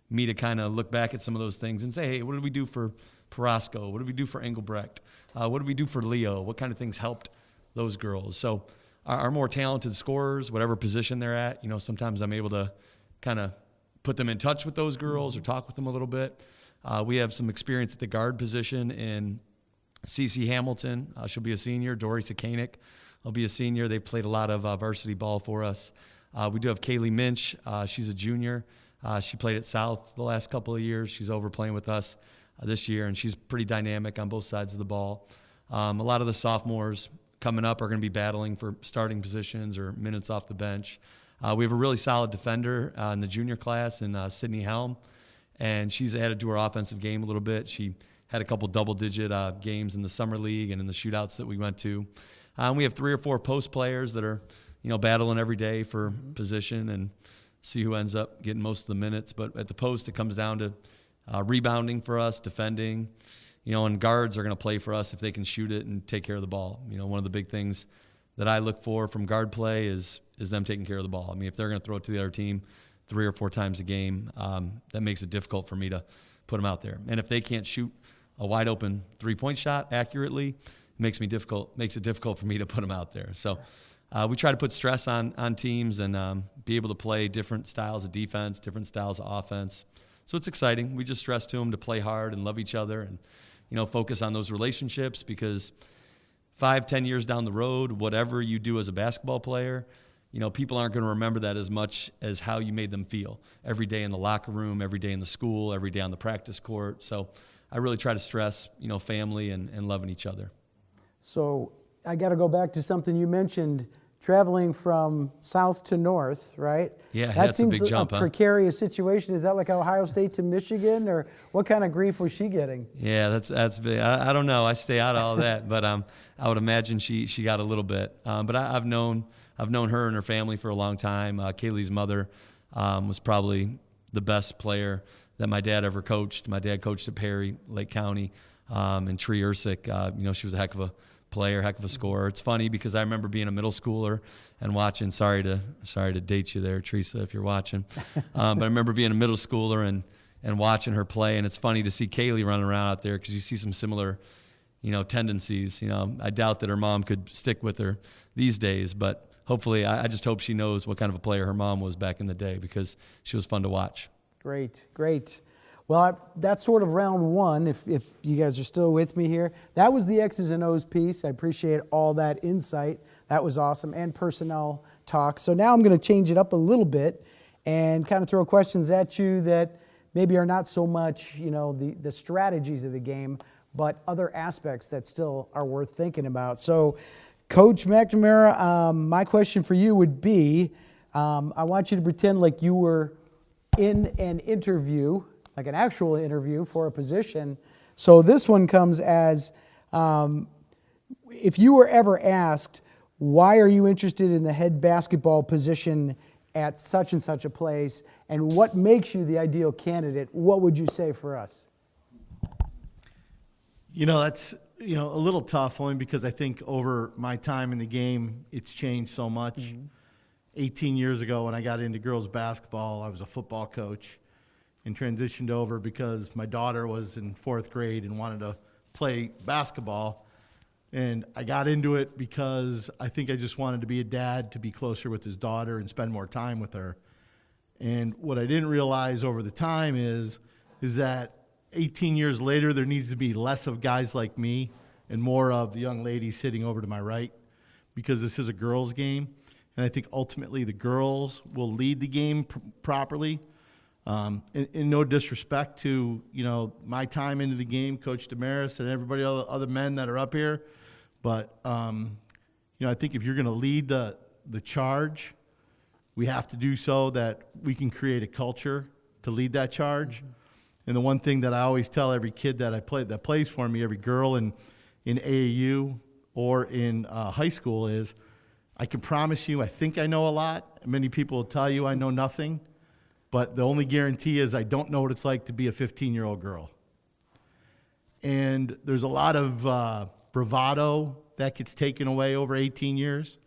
me to kind of look back at some of those things and say, hey, what did we do for Parasco? What did we do for Engelbrecht? What did we do for Leo? What kind of things helped those girls? So our more talented scorers, whatever position they're at, sometimes I'm able to kind of put them in touch with those girls or talk with them a little bit. We have some experience at the guard position in Cece Hamilton. She'll be a senior. Dory Sakanik will be a senior. They've played a lot of varsity ball for us. We do have Kaylee Minch. She's a junior. She played at South the last couple of years. She's over playing with us this year, and she's pretty dynamic on both sides of the ball. A lot of the sophomores coming up are going to be battling for starting positions or minutes off the bench. We have a really solid defender in the junior class in Sydney Helm, and she's added to her offensive game a little bit. She had a couple double-digit games in the summer league and in the shootouts that we went to. We have 3 or 4 post players that are, battling every day for position and see who ends up getting most of the minutes. But at the post, it comes down to rebounding for us, defending, and guards are going to play for us if they can shoot it and take care of the ball. One of the big things that I look for from guard play is them taking care of the ball. I mean, if they're going to throw it to the other team 3 or 4 times a game, that makes it difficult for me to put them out there. And if they can't shoot a wide open 3-point shot accurately, it makes it difficult for me to put them out there. So we try to put stress on teams and be able to play different styles of defense, different styles of offense. So it's exciting. We just stress to them to play hard and love each other and, focus on those relationships, because 5-10 years down the road, whatever you do as a basketball player, people aren't going to remember that as much as how you made them feel every day in the locker room, every day in the school, every day on the practice court. So I really try to stress, family and loving each other. So I got to go back to something you mentioned, traveling from south to north, right? Yeah, that's a big jump, a huh? precarious situation. Is that like Ohio State to Michigan, or what kind of grief was she getting? Yeah, that's big. I don't know. I stay out of all that, but I would imagine she got a little bit. But I've known her and her family for a long time. Kaylee's mother was probably the best player that my dad ever coached. My dad coached at Perry, Lake County, and Tree Ursick. She was a heck of a player, heck of a scorer. It's funny because I remember being a middle schooler and watching. Sorry to date you there, Teresa, if you're watching. But I remember being a middle schooler and watching her play. And it's funny to see Kaylee running around out there because you see some similar, tendencies. I doubt that her mom could stick with her these days, but hopefully, I just hope she knows what kind of a player her mom was back in the day, because she was fun to watch. Great. Well, that's sort of round one, if you guys are still with me here. That was the X's and O's piece. I appreciate all that insight. That was awesome, and personnel talk. So now I'm going to change it up a little bit and kind of throw questions at you that maybe are not so much, the strategies of the game, but other aspects that still are worth thinking about. So, Coach McNamara, my question for you would be, I want you to pretend like you were in an interview, like an actual interview for a position. So this one comes as, if you were ever asked, why are you interested in the head basketball position at such and such a place, and what makes you the ideal candidate, what would you say for us? That's a little tough, only because I think over my time in the game, it's changed so much. Mm-hmm. 18 years ago, when I got into girls basketball, I was a football coach and transitioned over because my daughter was in 4th grade and wanted to play basketball. And I got into it because I think I just wanted to be a dad, to be closer with his daughter and spend more time with her. And what I didn't realize over the time is that 18 years later, there needs to be less of guys like me and more of the young ladies sitting over to my right, because this is a girls' game. And I think ultimately the girls will lead the game properly. In no disrespect to, my time into the game, Coach Damaris and everybody other men that are up here. But, I think if you're going to lead the charge, we have to do so that we can create a culture to lead that charge. Mm-hmm. And the one thing that I always tell every kid that plays for me, every girl in AAU or in high school, is I can promise you I think I know a lot. Many people will tell you I know nothing. But the only guarantee is I don't know what it's like to be a 15-year-old girl. And there's a lot of bravado that gets taken away over 18 years.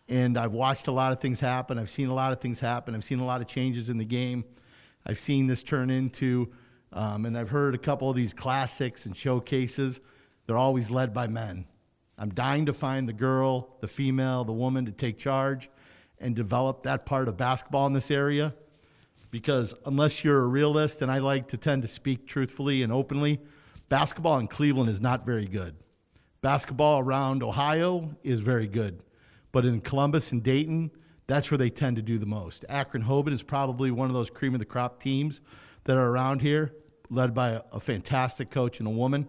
And I've watched a lot of things happen. I've seen a lot of things happen. I've seen a lot of changes in the game. I've seen this turn into, and I've heard a couple of these classics and showcases. They're always led by men. I'm dying to find the girl, the female, the woman to take charge and develop that part of basketball in this area. Because unless you're a realist, and I like to tend to speak truthfully and openly, basketball in Cleveland is not very good. Basketball around Ohio is very good. But in Columbus and Dayton, that's where they tend to do the most. Akron-Hoban is probably one of those cream of the crop teams that are around here, led by a fantastic coach and a woman.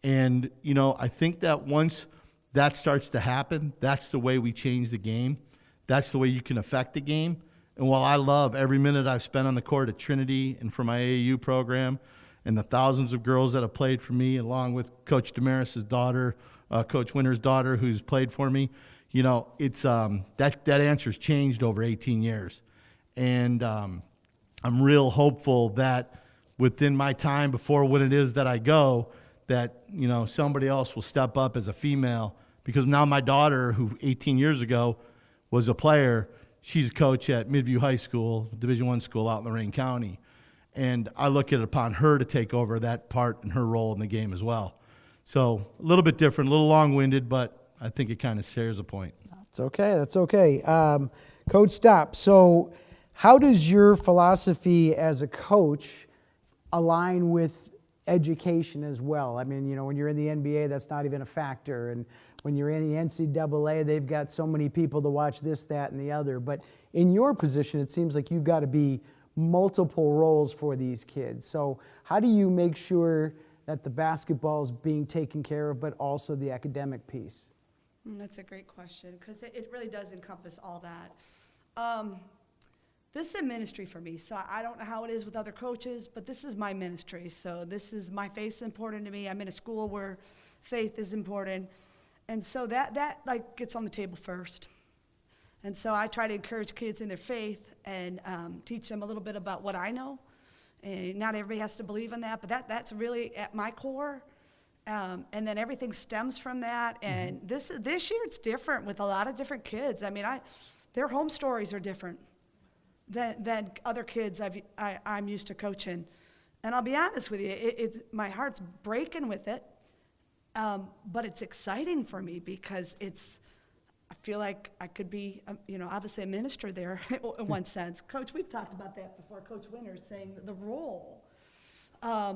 And, I think that once that starts to happen, that's the way we change the game. That's the way you can affect the game. And while I love every minute I've spent on the court at Trinity and for my AAU program and the thousands of girls that have played for me, along with Coach Damaris' daughter, Coach Winter's daughter, who's played for me, it's that answer's changed over 18 years. And I'm real hopeful that within my time before when it is that I go, that, you know, somebody else will step up as a female, because now my daughter, who 18 years ago was a player, she's a coach at Midview High School, Division I school out in Lorraine County. And I look at it upon her to take over that part and her role in the game as well. So a little bit different, a little long-winded, but I think it kind of shares a point. It's okay. That's okay. Coach Stopp, so how does your philosophy as a coach align with education as well? I mean, you know, when you're in the NBA, that's not even a factor. And when you're in the NCAA, they've got so many people to watch this, that, and the other. But in your position, it seems like you've got to be multiple roles for these kids. So how do you make sure that the basketball is being taken care of, but also the academic piece? That's a great question, because it really does encompass all that. This is a ministry for me, so I don't know how it is with other coaches, but this is my ministry. So this is my faith important to me. I'm in a school where faith is important. And so that like gets on the table first. And so I try to encourage kids in their faith and teach them a little bit about what I know. And not everybody has to believe in that, but that's really at my core. And then everything stems from that. And this year it's different with a lot of different kids. I mean, their home stories are different than other kids I'm used to coaching. And I'll be honest with you, my heart's breaking with it, but it's exciting for me because I feel like I could be, obviously a minister there in one sense. Coach, we've talked about that before. Coach Winter saying the role. I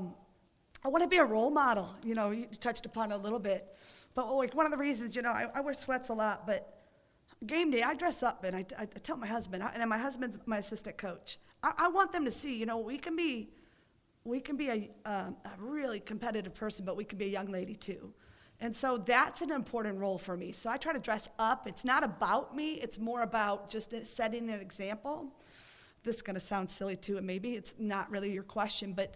want to be a role model. You know, you touched upon it a little bit. But like one of the reasons, I wear sweats a lot, but game day, I dress up and I tell my husband, and my husband's my assistant coach. I want them to see, we can be a really competitive person, but we can be a young lady too. And so that's an important role for me. So I try to dress up. It's not about me. It's more about just setting an example. This is going to sound silly too, and maybe it's not really your question, but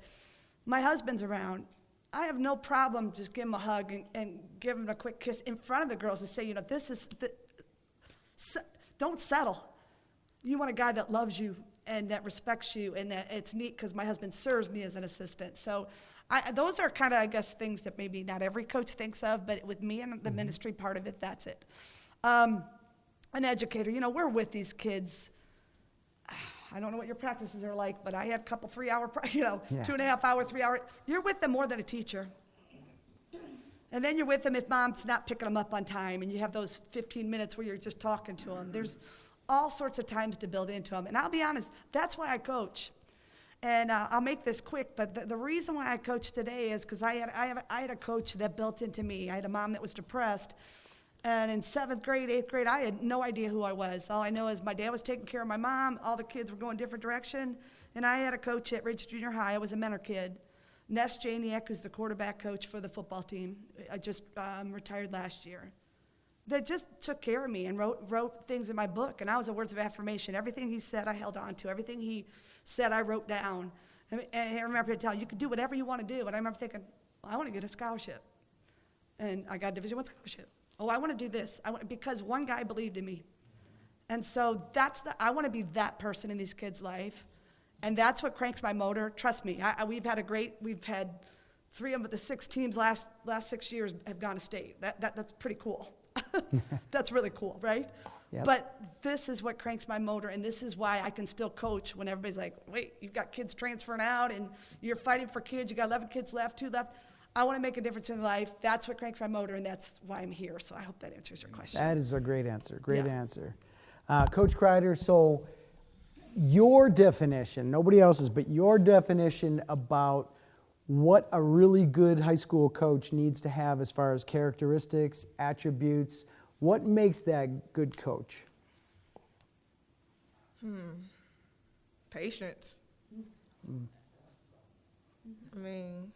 my husband's around. I have no problem just give him a hug and give him a quick kiss in front of the girls and say, don't settle. You want a guy that loves you and that respects you, and that it's neat because my husband serves me as an assistant. So those are kind of, I guess, things that maybe not every coach thinks of, but with me and the ministry part of it, that's it. An educator, we're with these kids. I don't know what your practices are like, but I had a couple 3-hour, 2.5 hour, 3 hour. You're with them more than a teacher. And then you're with them if mom's not picking them up on time, and you have those 15 minutes where you're just talking to them. There's all sorts of times to build into them. And I'll be honest, that's why I coach. And I'll make this quick, but the reason why I coach today is because I had a coach that built into me. I had a mom that was depressed. And in 7th grade, 8th grade, I had no idea who I was. All I know is my dad was taking care of my mom. All the kids were going a different direction. And I had a coach at Ridge Junior High. I was a mentor kid. Ness Janiak, who's the quarterback coach for the football team. I just retired last year. That just took care of me and wrote things in my book. And I was a words of affirmation. Everything he said, I held on to. Everything he said, I wrote down. And I remember him telling you can do whatever you want to do. And I remember thinking, I want to get a scholarship. And I got a Division I scholarship. Oh, I want to do this. Because one guy believed in me. And so I want to be that person in these kids' life. And that's what cranks my motor. Trust me, we've had 3 of the 6 teams last 6 years have gone to state. That's pretty cool. That's really cool, right? Yep. But this is what cranks my motor, and this is why I can still coach when everybody's like, wait, you've got kids transferring out, and you're fighting for kids. You got 11 kids left, 2 left. I want to make a difference in life. That's what cranks my motor, and that's why I'm here. So I hope that answers your question. That is a great answer. Great answer. Coach Kreider, so your definition, nobody else's, but your definition about what a really good high school coach needs to have as far as characteristics, attributes, what makes that good coach? Patience. I mean,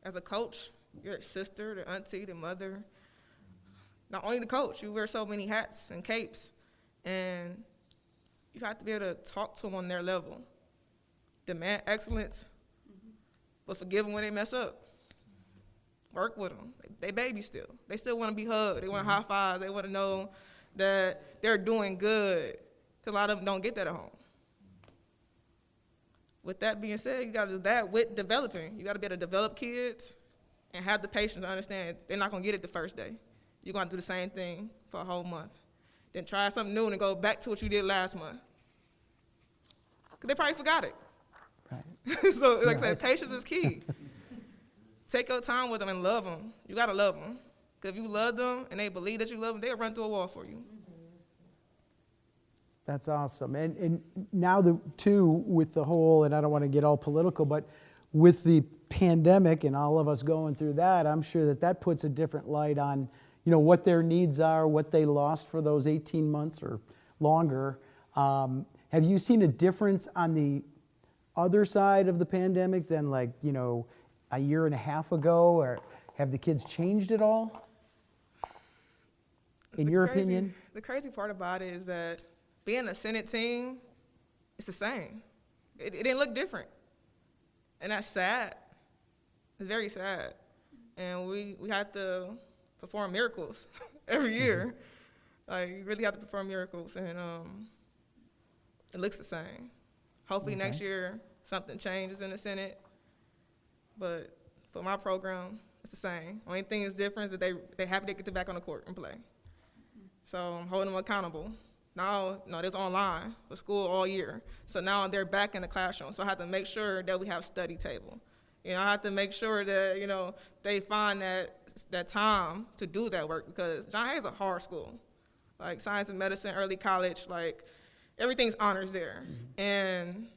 as a coach, you're a sister, the auntie, the mother. Not only the coach, you wear so many hats and capes, and you have to be able to talk to them on their level. Demand excellence, but forgive them when they mess up. Work with them. They babies still. They still want to be hugged. They want high fives. They want to know that they're doing good, because a lot of them don't get that at home. with that being said, you got to do that with developing. You got to be able to develop kids and have the patience to understand they're not going to get it the first day. You're going to do the same thing for a whole month. Then try something new and go back to what you did last month. Because they probably forgot it. Right. So, like I said, patience is key. Take your time with them and love them. You got to love them. Because if you love them and they believe that you love them, they'll run through a wall for you. That's awesome. And now with the whole, and I don't want to get all political, but with the pandemic and all of us going through that, I'm sure that puts a different light on, what their needs are, what they lost for those 18 months or longer. Have you seen a difference on the other side of the pandemic than a year and a half ago, or have the kids changed at all? In your opinion? The crazy part about it is that being a Senate team, it's the same. It didn't look different. And that's sad. It's very sad. And we have to perform miracles every year. Like, you really have to perform miracles. And it looks the same. Hopefully next year something changes in the Senate. But for my program, it's the same. Only thing is different is that they have to get back on the court and play. So I'm holding them accountable. Now, it's online for school all year. So now they're back in the classroom. So I have to make sure that we have study table. I have to make sure that, they find that time to do that work, because John Hay is a hard school. Like science and medicine, early college, like everything's honors there. And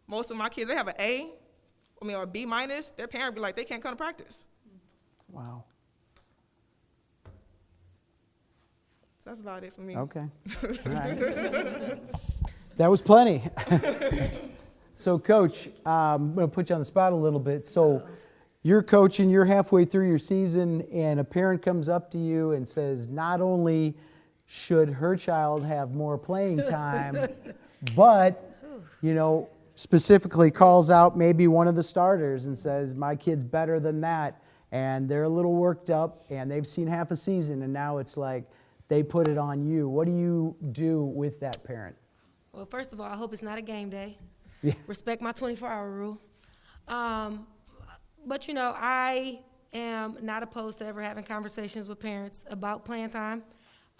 most of my kids, they have an or a B minus, their parent be like, they can't come to practice. Wow. So that's about it for me. Okay. All right. That was plenty. So, Coach, I'm going to put you on the spot a little bit. So, you're coaching, you're halfway through your season, and a parent comes up to you and says, not only should her child have more playing time, but, specifically calls out maybe one of the starters and says, my kid's better than that. And they're a little worked up, and they've seen half a season, and now it's like they put it on you. What do you do with that parent? Well, first of all, I hope it's not a game day. Yeah. Respect my 24-hour rule. But, I am not opposed to ever having conversations with parents about playing time.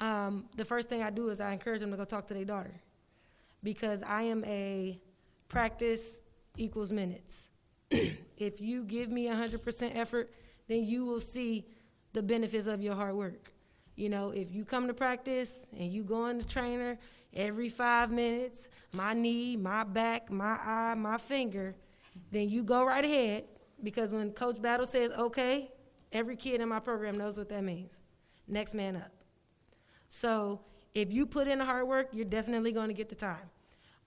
The first thing I do is I encourage them to go talk to their daughter, because I am a practice equals minutes. If you give me 100% effort, then you will see the benefits of your hard work. If you come to practice and you go in the trainer every 5 minutes, my knee, my back, my eye, my finger, then you go right ahead, because when Coach Battle says, okay, every kid in my program knows what that means. Next man up. So if you put in the hard work, you're definitely going to get the time.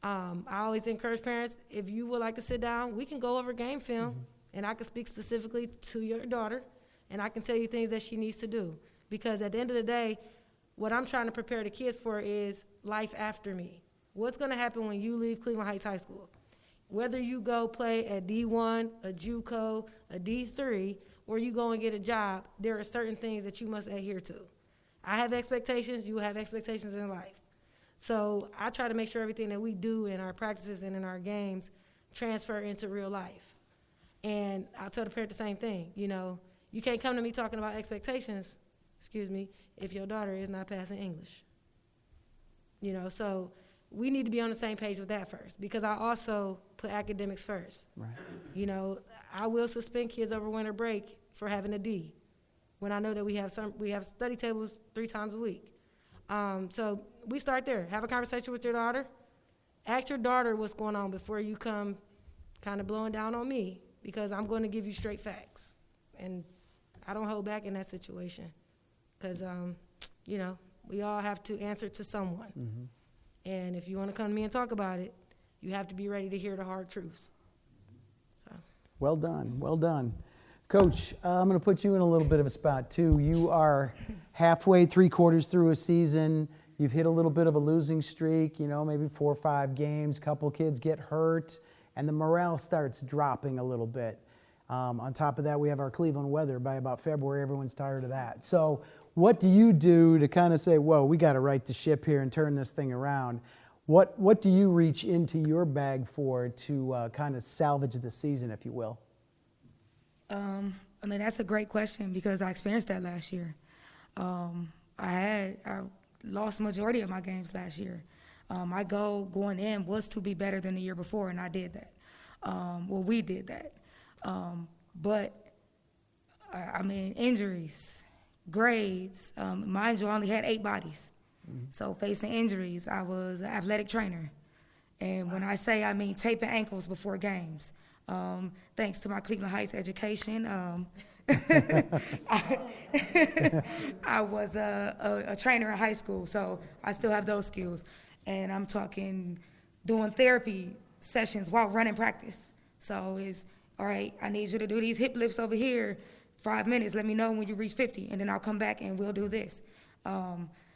I always encourage parents, if you would like to sit down, we can go over game film, and I can speak specifically to your daughter, and I can tell you things that she needs to do. Because at the end of the day, what I'm trying to prepare the kids for is life after me. What's going to happen when you leave Cleveland Heights High School? Whether you go play at D1, a JUCO, a D3, or you go and get a job, there are certain things that you must adhere to. I have expectations, you have expectations in life. So I try to make sure everything that we do in our practices and in our games transfer into real life. And I tell the parent the same thing, you can't come to me talking about expectations, if your daughter is not passing English. So we need to be on the same page with that first, because I also put academics first. Right. I will suspend kids over winter break for having a D, when I know that we have study tables 3 times a week. So we start there. Have a conversation with your daughter. Ask your daughter what's going on before you come kind of blowing down on me, because I'm going to give you straight facts. And I don't hold back in that situation, because, we all have to answer to someone. Mm-hmm. And if you want to come to me and talk about it, you have to be ready to hear the hard truths. So. Well done, well done. Coach, I'm going to put you in a little bit of a spot, too. You are halfway, 3/4 through a season. You've hit a little bit of a losing streak, maybe 4 or 5 games. Couple kids get hurt, and the morale starts dropping a little bit. On top of that, we have our Cleveland weather. By about February, everyone's tired of that. So what do you do to kind of say, whoa, we got to right the ship here and turn this thing around? What do you reach into your bag for to kind of salvage the season, if you will? I mean, that's a great question because I experienced that last year. I lost majority of my games last year. My goal going in was to be better than the year before, and I did that. Well, we did that. But I mean, injuries, grades. Mind you, I only had 8 bodies. So facing injuries, I was an athletic trainer. And when I say I mean taping ankles before games, thanks to my Cleveland Heights education, I was a trainer in high school, so I still have those skills. And I'm talking doing therapy sessions while running practice. So it's, all right, I need you to do these hip lifts over here, 5 minutes, let me know when you reach 50, and then I'll come back and we'll do this.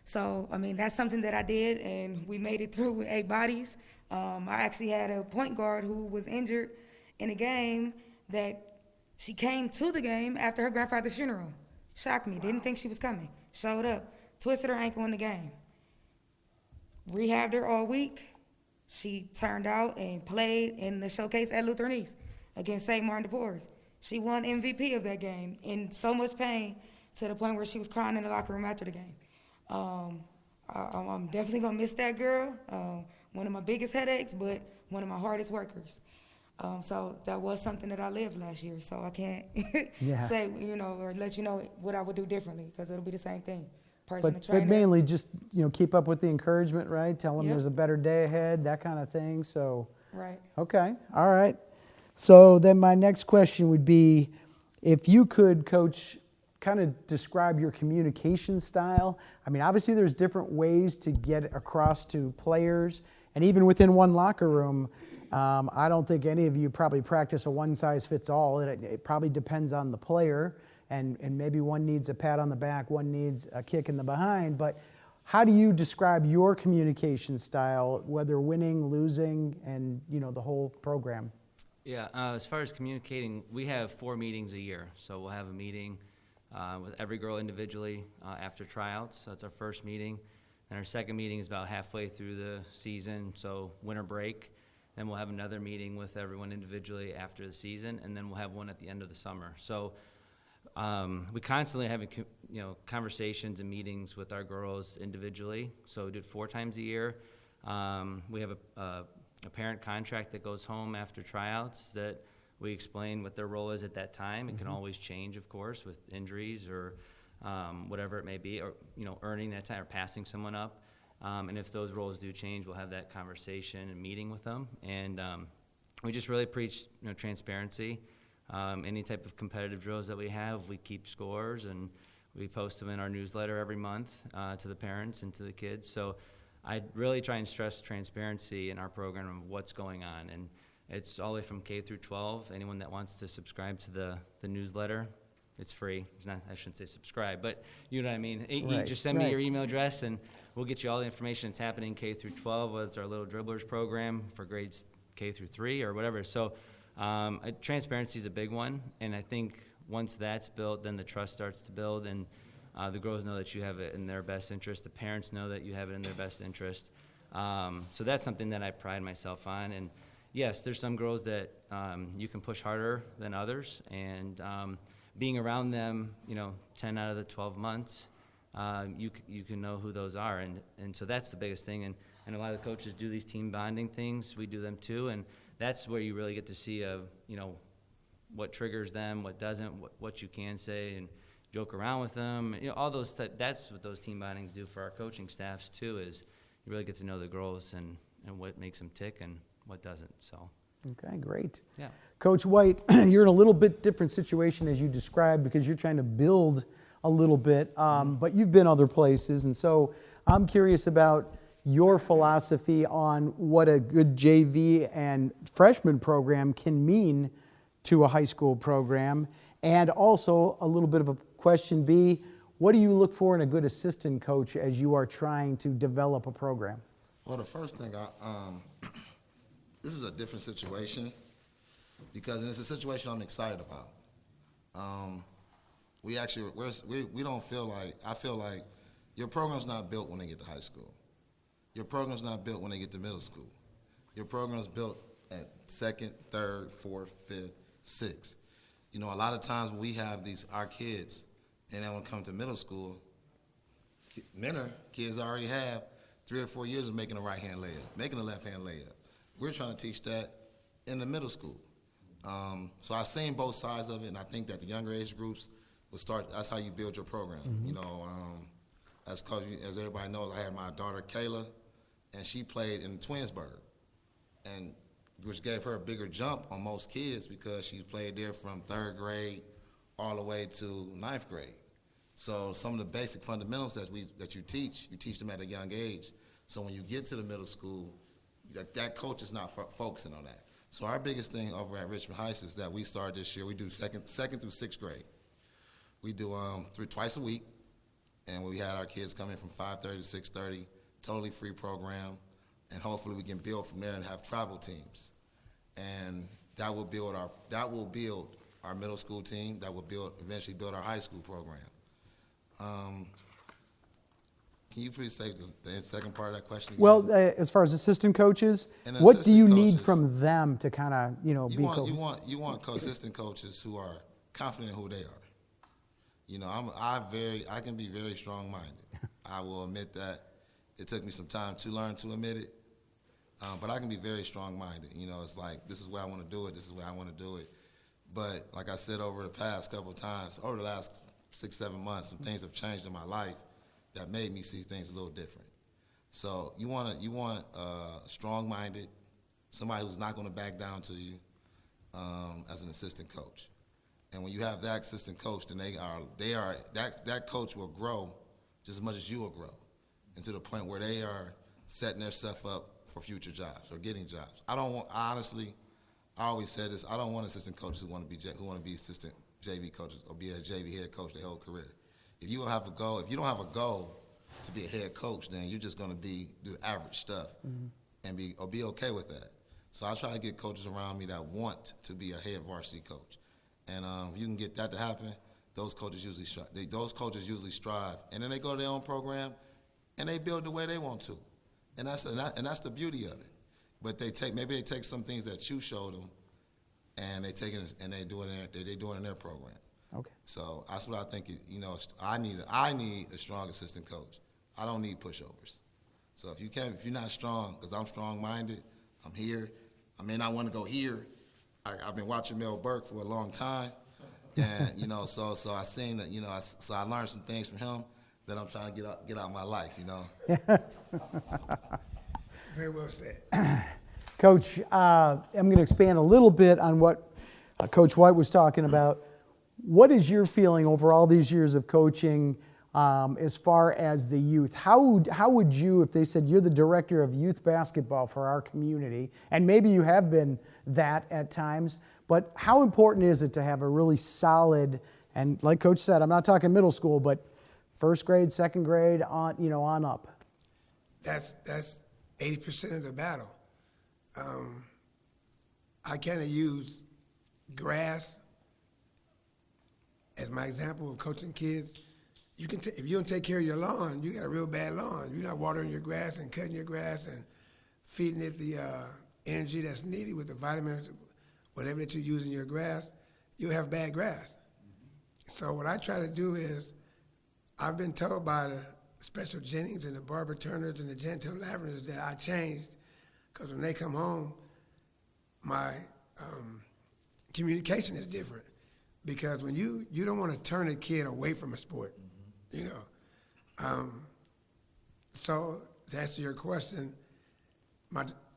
So, I mean, that's something that I did, and we made it through with 8 bodies. I actually had a point guard who was injured in a game that she came to the game after her grandfather's funeral. Shocked me, didn't think she was coming. Showed up, twisted her ankle in the game. Rehabbed her all week. She turned out and played in the showcase at Lutheran East against St. Martin de Porres. She won MVP of that game in so much pain to the point where she was crying in the locker room after the game. I'm definitely gonna miss that girl. One of my biggest headaches, but one of my hardest workers. So that was something that I lived last year. So I can't Yeah. say, or let you know what I would do differently because it'll be the same thing. Personal But trainer. mainly just, keep up with the encouragement, right? Tell them Yep. there's a better day ahead, that kind of thing. So, Right. okay, all right. So then my next question would be, if you could, Coach, kind of describe your communication style. I mean, obviously there's different ways to get across to players, and even within one locker room, I don't think any of you probably practice a one-size-fits-all. It probably depends on the player, and maybe one needs a pat on the back, one needs a kick in the behind, but how do you describe your communication style, whether winning, losing, and the whole program? Yeah, as far as communicating, we have 4 meetings a year. So we'll have a meeting with every girl individually after tryouts. So that's our first meeting. And our second meeting is about halfway through the season, so winter break. Then we'll have another meeting with everyone individually after the season, and then we'll have one at the end of the summer. So we constantly have conversations and meetings with our girls individually. So we do it 4 times a year. We have a parent contract that goes home after tryouts that we explain what their role is at that time. It can always change, of course, with injuries or whatever it may be, or earning that time or passing someone up. And if those roles do change, we'll have that conversation and meeting with them. And we just really preach transparency. Any type of competitive drills that we have, we keep scores and we post them in our newsletter every month to the parents and to the kids. So I really try and stress transparency in our program of what's going on. And it's all the way from K through 12. Anyone that wants to subscribe to the newsletter, it's free. It's not, I shouldn't say subscribe, but you know what I mean. You Right, just send me right. your email address and we'll get you all the information that's happening K through 12, whether it's our Little Dribblers program for grades K through 3 or whatever. So transparency is a big one, and I think once that's built, then the trust starts to build, and the girls know that you have it in their best interest. The parents know that you have it in their best interest. So that's something that I pride myself on. And yes, there's some girls that you can push harder than others, and being around them, 10 out of the 12 months, you can know who those are, and so that's the biggest thing. And a lot of the coaches do these team bonding things. We do them too, and that's where you really get to see what triggers them, what doesn't, what you can say, and joke around with them. All those. That's what those team bondings do for our coaching staffs too. Is you really get to know the girls and what makes them tick and what doesn't. So. Okay, great. Yeah. Coach White, you're in a little bit different situation as you described because you're trying to build a little bit, but you've been other places, and so I'm curious about your philosophy on what a good JV and freshman program can mean to a high school program, and also a little bit of a question B, what do you look for in a good assistant coach as you are trying to develop a program? Well, the first thing, this is a different situation because it's a situation I'm excited about. We don't feel like, I feel like your program's not built when they get to high school. Your program's not built when they get to middle school. Your program's built at second, third, fourth, fifth, sixth. You know, a lot of times when we have our kids, and then when they come to middle school, kids already have 3 or 4 years of making a right-hand layup, making a left-hand layup. We're trying to teach that in the middle school. So I've seen both sides of it, and I think that the younger age groups will start. That's how you build your program. You know, as everybody knows, I had my daughter Kayla, and she played in Twinsburg, and which gave her a bigger jump on most kids because she played there from 3rd grade all the way to 9th grade. So some of the basic fundamentals that you teach them at a young age. So when you get to the middle school, that coach is not focusing on that. So our biggest thing over at Richmond Heights is that we started this year. We do second through 6th grade. We do twice a week, and we had our kids come in from 5:30 to 6:30, totally free program, and hopefully we can build from there and have travel teams, and that will build our middle school team. That will eventually build our high school program. Can you please say the second part of that question again? Well, as far as assistant coaches, And what do you assistant need coaches, from them to kind of, be you want consistent coaches who are confident in who they are. You know, I can be very strong-minded. I will admit that. It took me some time to learn to admit it, but I can be very strong-minded. You know, it's like, this is where I want to do it, this is where I want to do it. But like I said, over the past couple of times, over the last 6-7 months, some things have changed in my life that made me see things a little different. So you want strong-minded, somebody who's not going to back down to you as an assistant coach. And when you have that assistant coach, then that coach will grow just as much as you will grow, and to the point where they are setting themselves up for future jobs or getting jobs. Honestly, I always said this, I don't want assistant coaches who want to be assistant JV coaches or be a JV head coach their whole career. If you don't have a goal to be a head coach, then you're just going to do the average stuff and be okay with that. So I try to get coaches around me that want to be a head varsity coach, and if you can get that to happen, those coaches usually strive, and then they go to their own program and they build the way they want to, and that's the beauty of it. But they take some things that you showed them, and they take it and they do it in their program. Okay. So that's what I think. I need a strong assistant coach. I don't need pushovers. So if you're not strong, because I'm strong-minded, I'm here. I may not want to go here. I've been watching Mel Burke for a long time, and so I seen that. So I learned some things from him that I'm trying to get out of my life. Very well said. Coach, I'm going to expand a little bit on what Coach White was talking about. What is your feeling over all these years of coaching as far as the youth? How would you, if they said you're the director of youth basketball for our community, and maybe you have been that at times, but how important is it to have a really solid, and like Coach said, I'm not talking middle school, but 1st grade, 2nd grade, on up? That's 80% of the battle. I kind of use grass as my example of coaching kids. If you don't take care of your lawn, you got a real bad lawn. You're not watering your grass and cutting your grass and feeding it the energy that's needed with the vitamins, whatever that you use in your grass, you'll have bad grass. So what I try to do is, I've been told by the Special Jennings and the Barbara Turners and the Gentile Lavenders that I changed, because when they come home, my communication is different. Because when you don't want to turn a kid away from a sport, So to answer your question,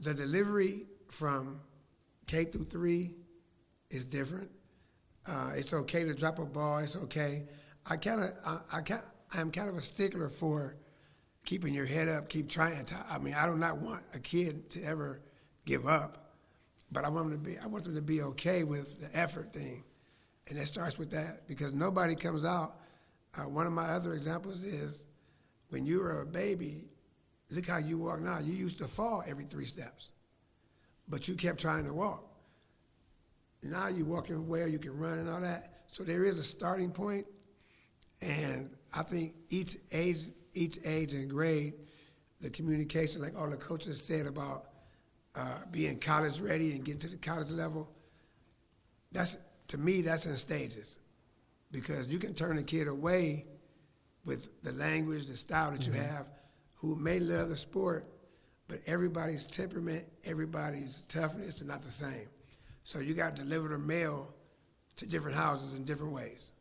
the delivery from K through 3 is different. It's okay to drop a ball. It's okay. I'm kind of a stickler for keeping your head up, keep trying. I do not want a kid to ever give up, but I want them to be okay with the effort thing. And it starts with that, because nobody comes out. One of my other examples is, when you were a baby, look how you walk now. You used to fall every 3 steps, but you kept trying to walk. Now you're walking well, you can run and all that. So there is a starting point, and I think each age and grade, the communication, like all the coaches said about being college ready and getting to the college level, to me, that's in stages. Because you can turn a kid away with the language, the style that you have, who may love the sport, but everybody's temperament, everybody's toughness are not the same. So you got to deliver the mail to different houses in different ways.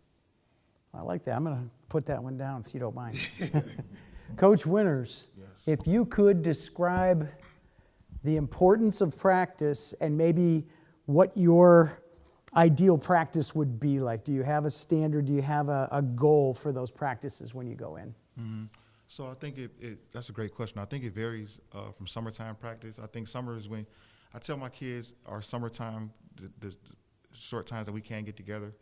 I like that. I'm going to put that one down if you don't mind. Coach Winters, if you could describe the importance of practice and maybe what your ideal practice would be like. Do you have a standard? Do you have a goal for those practices when you go in? Mm-hmm. So I think that's a great question. I think it varies from summertime practice. I think summer is when I tell my kids our summertime, the short times that we can get together.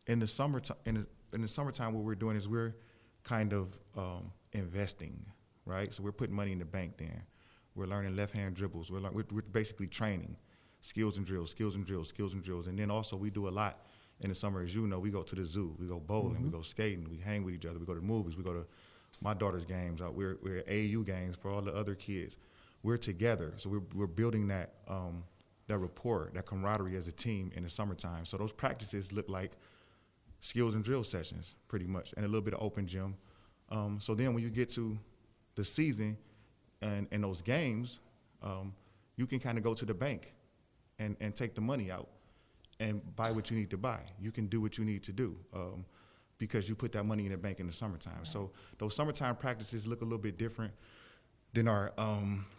In the summertime, what we're doing is we're kind of investing, right? So we're putting money in the bank. Then we're learning left-hand dribbles. We're basically training. Skills and drills, skills and drills, skills and drills. And then also we do a lot in the summer, as you know, we go to the zoo, we go bowling, we go skating, we hang with each other, we go to the movies, we go to my daughter's games, we're at AAU games for all the other kids. We're together, so we're building that rapport, that camaraderie as a team in the summertime. So those practices look like skills and drill sessions, pretty much, and a little bit of open gym. So then when you get to the season and those games, you can kind of go to the bank and take the money out and buy what you need to buy. You can do what you need to do because you put that money in the bank in the summertime. Right. So those summertime practices look a little bit different than our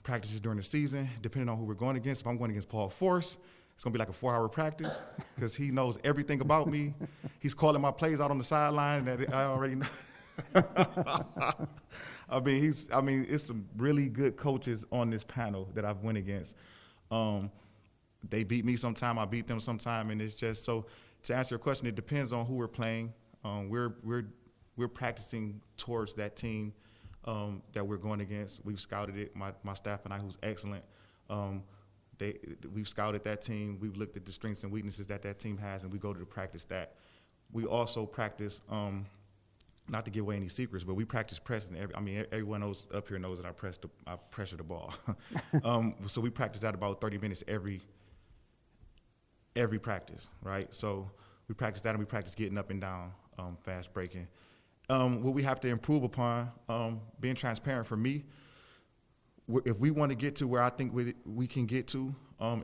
practices during the season, depending on who we're going against. If I'm going against Paul Force, it's going to be like a 4-hour practice because he knows everything about me. He's calling my plays out on the sideline that I already know. It's some really good coaches on this panel that I've went against. They beat me sometime, I beat them sometime, and it's just so. To answer your question, it depends on who we're playing. We're practicing towards that team that we're going against. We've scouted it. My staff and I, who's excellent. We've scouted that team. We've looked at the strengths and weaknesses that team has, and we go to practice that. We also practice. Not to give away any secrets, but we practice pressing. Everyone up here knows that I pressure the ball. So we practice that about 30 minutes every practice, right? So we practice that and we practice getting up and down, fast breaking. What we have to improve upon, being transparent for me, if we want to get to where I think we can get to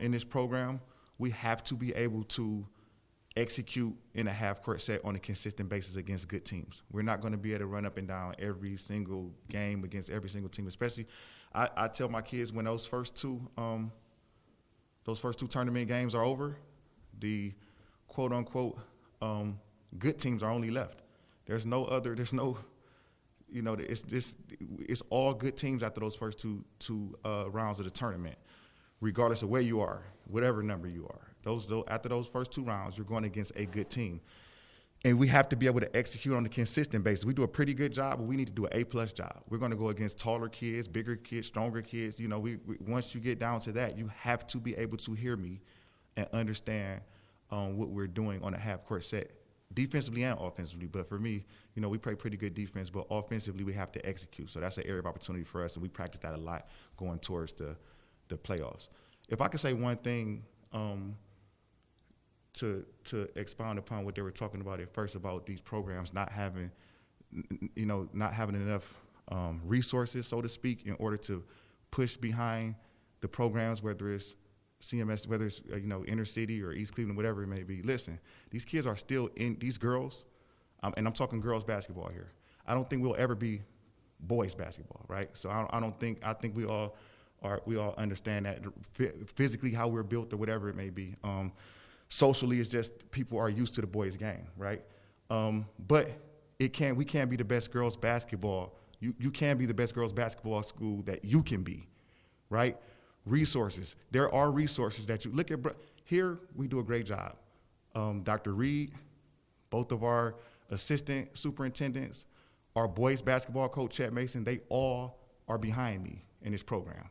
in this program, we have to be able to execute in a half-court set on a consistent basis against good teams. We're not going to be able to run up and down every single game against every single team, especially I tell my kids when those first two tournament games are over, the quote-unquote good teams are only left. It's all good teams after those first two rounds of the tournament, regardless of where you are, whatever number you are. After those first two rounds, you're going against a good team. And we have to be able to execute on a consistent basis. We do a pretty good job, but we need to do an A+ job. We're going to go against taller kids, bigger kids, stronger kids. You know, once you get down to that, you have to be able to hear me and understand what we're doing on a half-court set, defensively and offensively. But for me, you know, we play pretty good defense, but offensively we have to execute. So that's an area of opportunity for us, and we practice that a lot going towards the playoffs. If I could say one thing to expound upon what they were talking about at first about these programs not having enough resources, so to speak, in order to push behind the programs, whether it's CMS, whether it's inner city or East Cleveland, whatever it may be. Listen, these kids are still these girls, and I'm talking girls basketball here. I don't think we'll ever be boys basketball, right? So I think we all understand that physically how we're built or whatever it may be. Socially, it's just people are used to the boys' game, right? But we can't be the best girls basketball. You can be the best girls basketball school that you can be, right? Resources. There are resources that you look at. Here, we do a great job. Dr. Reed, both of our assistant superintendents, our boys basketball coach, Chet Mason, they all are behind me in this program.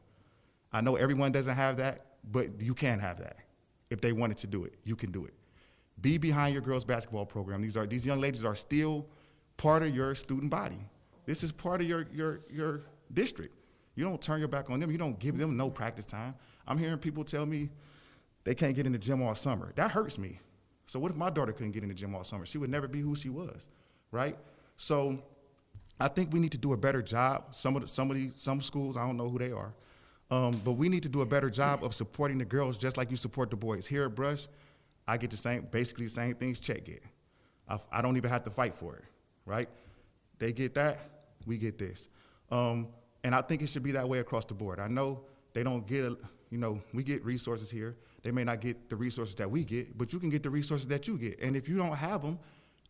I know everyone doesn't have that, but you can have that. If they wanted to do it, you can do it. Be behind your girls basketball program. These young ladies are still part of your student body. This is part of your district. You don't turn your back on them. You don't give them no practice time. I'm hearing people tell me they can't get in the gym all summer. That hurts me. So what if my daughter couldn't get in the gym all summer? She would never be who she was, right? So I think we need to do a better job. Some schools, I don't know who they are, but we need to do a better job of supporting the girls just like you support the boys. Here at Brush, I get basically the same things Chet get. I don't even have to fight for it, right? They get that, we get this. And I think it should be that way across the board. I know they don't get, we get resources here. They may not get the resources that we get, but you can get the resources that you get. And if you don't have them,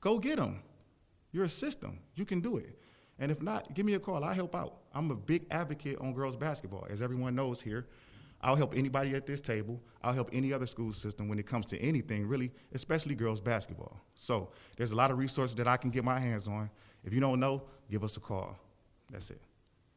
go get them. You're a system. You can do it. And if not, give me a call. I'll help out. I'm a big advocate on girls basketball. As everyone knows here, I'll help anybody at this table. I'll help any other school system when it comes to anything, really, especially girls basketball. So there's a lot of resources that I can get my hands on. If you don't know, give us a call. That's it.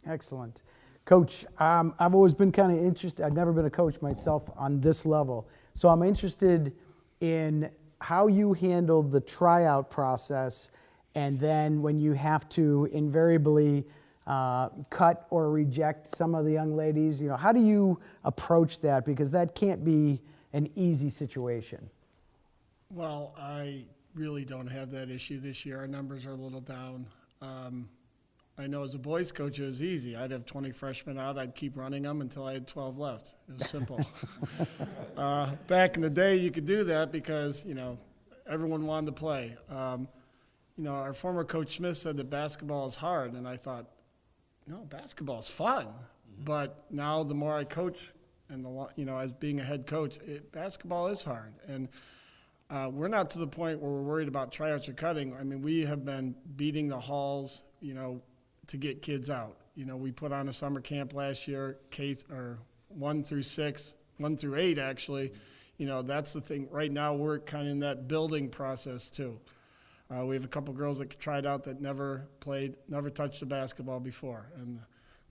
Excellent. Coach, I've always been kind of interested. I've never been a coach myself on this level. So I'm interested in how you handled the tryout process, and then when you have to invariably cut or reject some of the young ladies. How do you approach that? Because that can't be an easy situation. Well, I really don't have that issue this year. Our numbers are a little down. I know as a boys coach, it was easy. I'd have 20 freshmen out. I'd keep running them until I had 12 left. It was simple. Back in the day, you could do that because, everyone wanted to play. Our former coach Smith said that basketball is hard, and I thought, no, basketball is fun. But now the more I coach, and as being a head coach, basketball is hard. And we're not to the point where we're worried about tryouts or cutting. I mean, we have been beating the halls, to get kids out. We put on a summer camp last year, 1 through 6, 1 through 8 actually. That's the thing. Right now we're kind of in that building process too. We have a couple girls that tried out that never touched a basketball before. And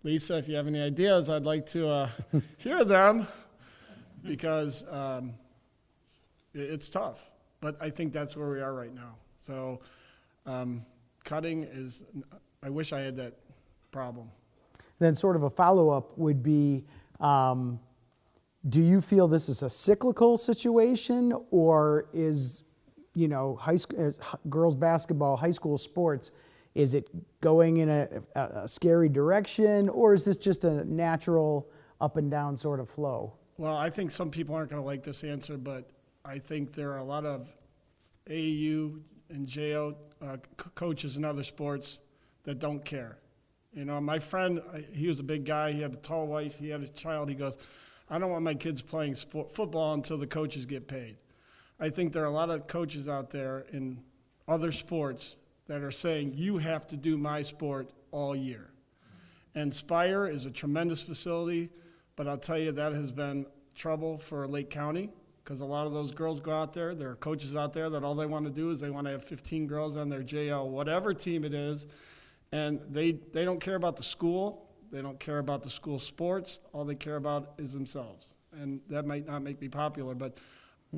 Lisa, if you have any ideas, I'd like to hear them because it's tough. But I think that's where we are right now. So cutting is, I wish I had that problem. Then sort of a follow-up would be, do you feel this is a cyclical situation, or is, girls basketball, high school sports, is it going in a scary direction, or is this just a natural up and down sort of flow? Well, I think some people aren't going to like this answer, but I think there are a lot of AAU and JO coaches in other sports that don't care. My friend, he was a big guy. He had a tall wife. He had a child. He goes, I don't want my kids playing football until the coaches get paid. I think there are a lot of coaches out there in other sports that are saying, you have to do my sport all year. And Spire is a tremendous facility, but I'll tell you that has been trouble for Lake County because a lot of those girls go out there. There are coaches out there that all they want to do is they want to have 15 girls on their JL, whatever team it is, and they don't care about the school. They don't care about the school sports. All they care about is themselves. And that might not make me popular, but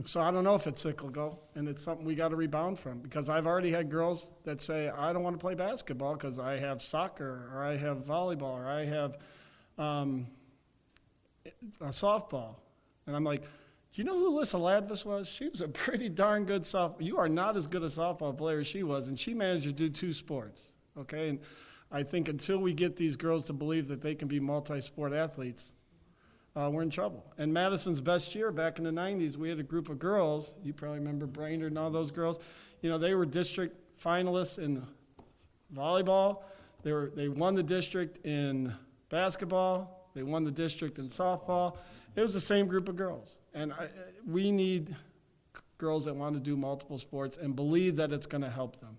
so I don't know if it's cyclical, and it's something we got to rebound from because I've already had girls that say, I don't want to play basketball because I have soccer or I have volleyball or I have a softball. And I'm like, do you know who Alyssa Ladvis was? She was a pretty darn good softball. You are not as good a softball player as she was, and she managed to do 2 sports, okay? And I think until we get these girls to believe that they can be multi-sport athletes, we're in trouble. And Madison's best year back in the 90s, we had a group of girls, you probably remember Brainerd and all those girls, they were district finalists in volleyball, they won the district in basketball, they won the district in softball. It was the same group of girls. And we need girls that want to do multiple sports and believe that it's going to help them.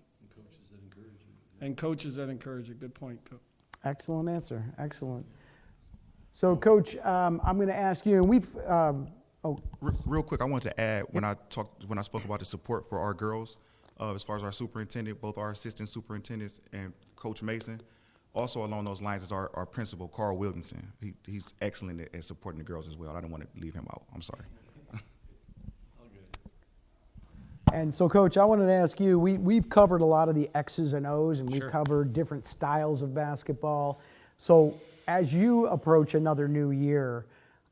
And coaches that encourage it. Good point, Coach. Excellent answer. Excellent. So, Coach, I'm going to ask you, and we've. Real quick, I wanted to add when I spoke about the support for our girls, as far as our superintendent, both our assistant superintendents and Coach Mason. Also along those lines is our principal, Carl Williamson. He's excellent at supporting the girls as well. I don't want to leave him out. I'm sorry. And so, Coach, I wanted to ask you, we've covered a lot of the X's and O's, and we've covered different styles of basketball. So as you approach another new year,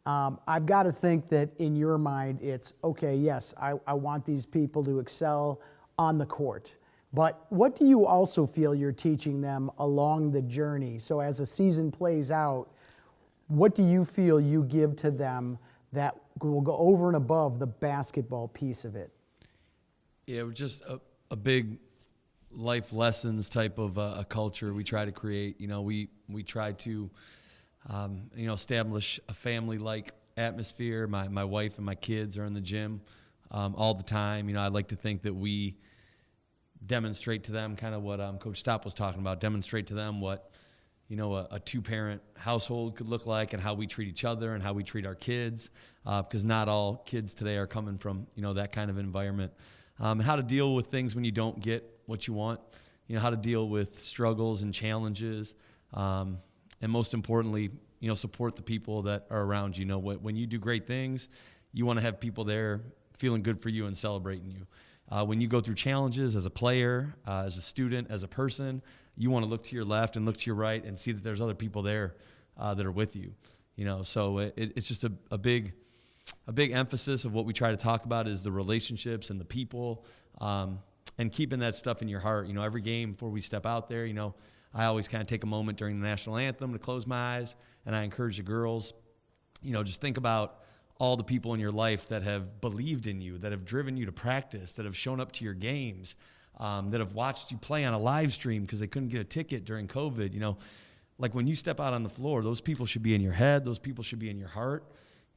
I've got to think that in your mind it's, okay, yes, I want these people to excel on the court. But what do you also feel you're teaching them along the journey? So as the season plays out, what do you feel you give to them that will go over and above the basketball piece of it? Yeah, we're just a big life lessons type of a culture we try to create. You know, we try to, establish a family-like atmosphere. My wife and my kids are in the gym all the time. You know, I like to think that we demonstrate to them kind of what Coach Stopp was talking about, demonstrate to them what, you know, a two-parent household could look like and how we treat each other and how we treat our kids, because not all kids today are coming from, you know, that kind of environment. And how to deal with things when you don't get what you want, you know, how to deal with struggles and challenges, and most importantly, you know, support the people that are around you. You know, when you do great things, you want to have people there feeling good for you and celebrating you. When you go through challenges as a player, as a student, as a person, you want to look to your left and look to your right and see that there's other people there that are with you. You know, so it's just a big emphasis of what we try to talk about is the relationships and the people, and keeping that stuff in your heart. You know, every game before we step out there, you know, I always kind of take a moment during the national anthem to close my eyes, and I encourage the girls, you know, just think about all the people in your life that have believed in you, that have driven you to practice, that have shown up to your games, that have watched you play on a live stream because they couldn't get a ticket during COVID. You know, like when you step out on the floor, those people should be in your head, those people should be in your heart.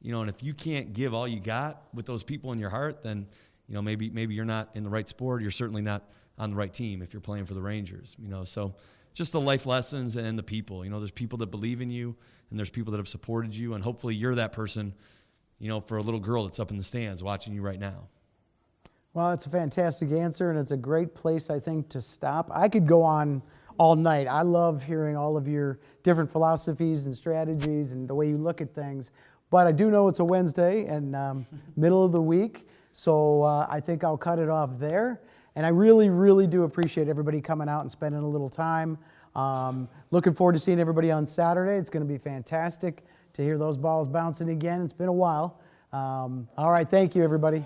You know, and if you can't give all you got with those people in your heart, then, you know, maybe you're not in the right sport. You're certainly not on the right team if you're playing for the Rangers, you know. So just the life lessons and the people. You know, there's people that believe in you, and there's people that have supported you, and hopefully you're that person, you know, for a little girl that's up in the stands watching you right now. Well, it's a fantastic answer, and it's a great place, I think, to stop. I could go on all night. I love hearing all of your different philosophies and strategies and the way you look at things. But I do know it's a Wednesday and middle of the week, so I think I'll cut it off there. And I really, really do appreciate everybody coming out and spending a little time. Looking forward to seeing everybody on Saturday. It's going to be fantastic to hear those balls bouncing again. It's been a while. All right, thank you, everybody.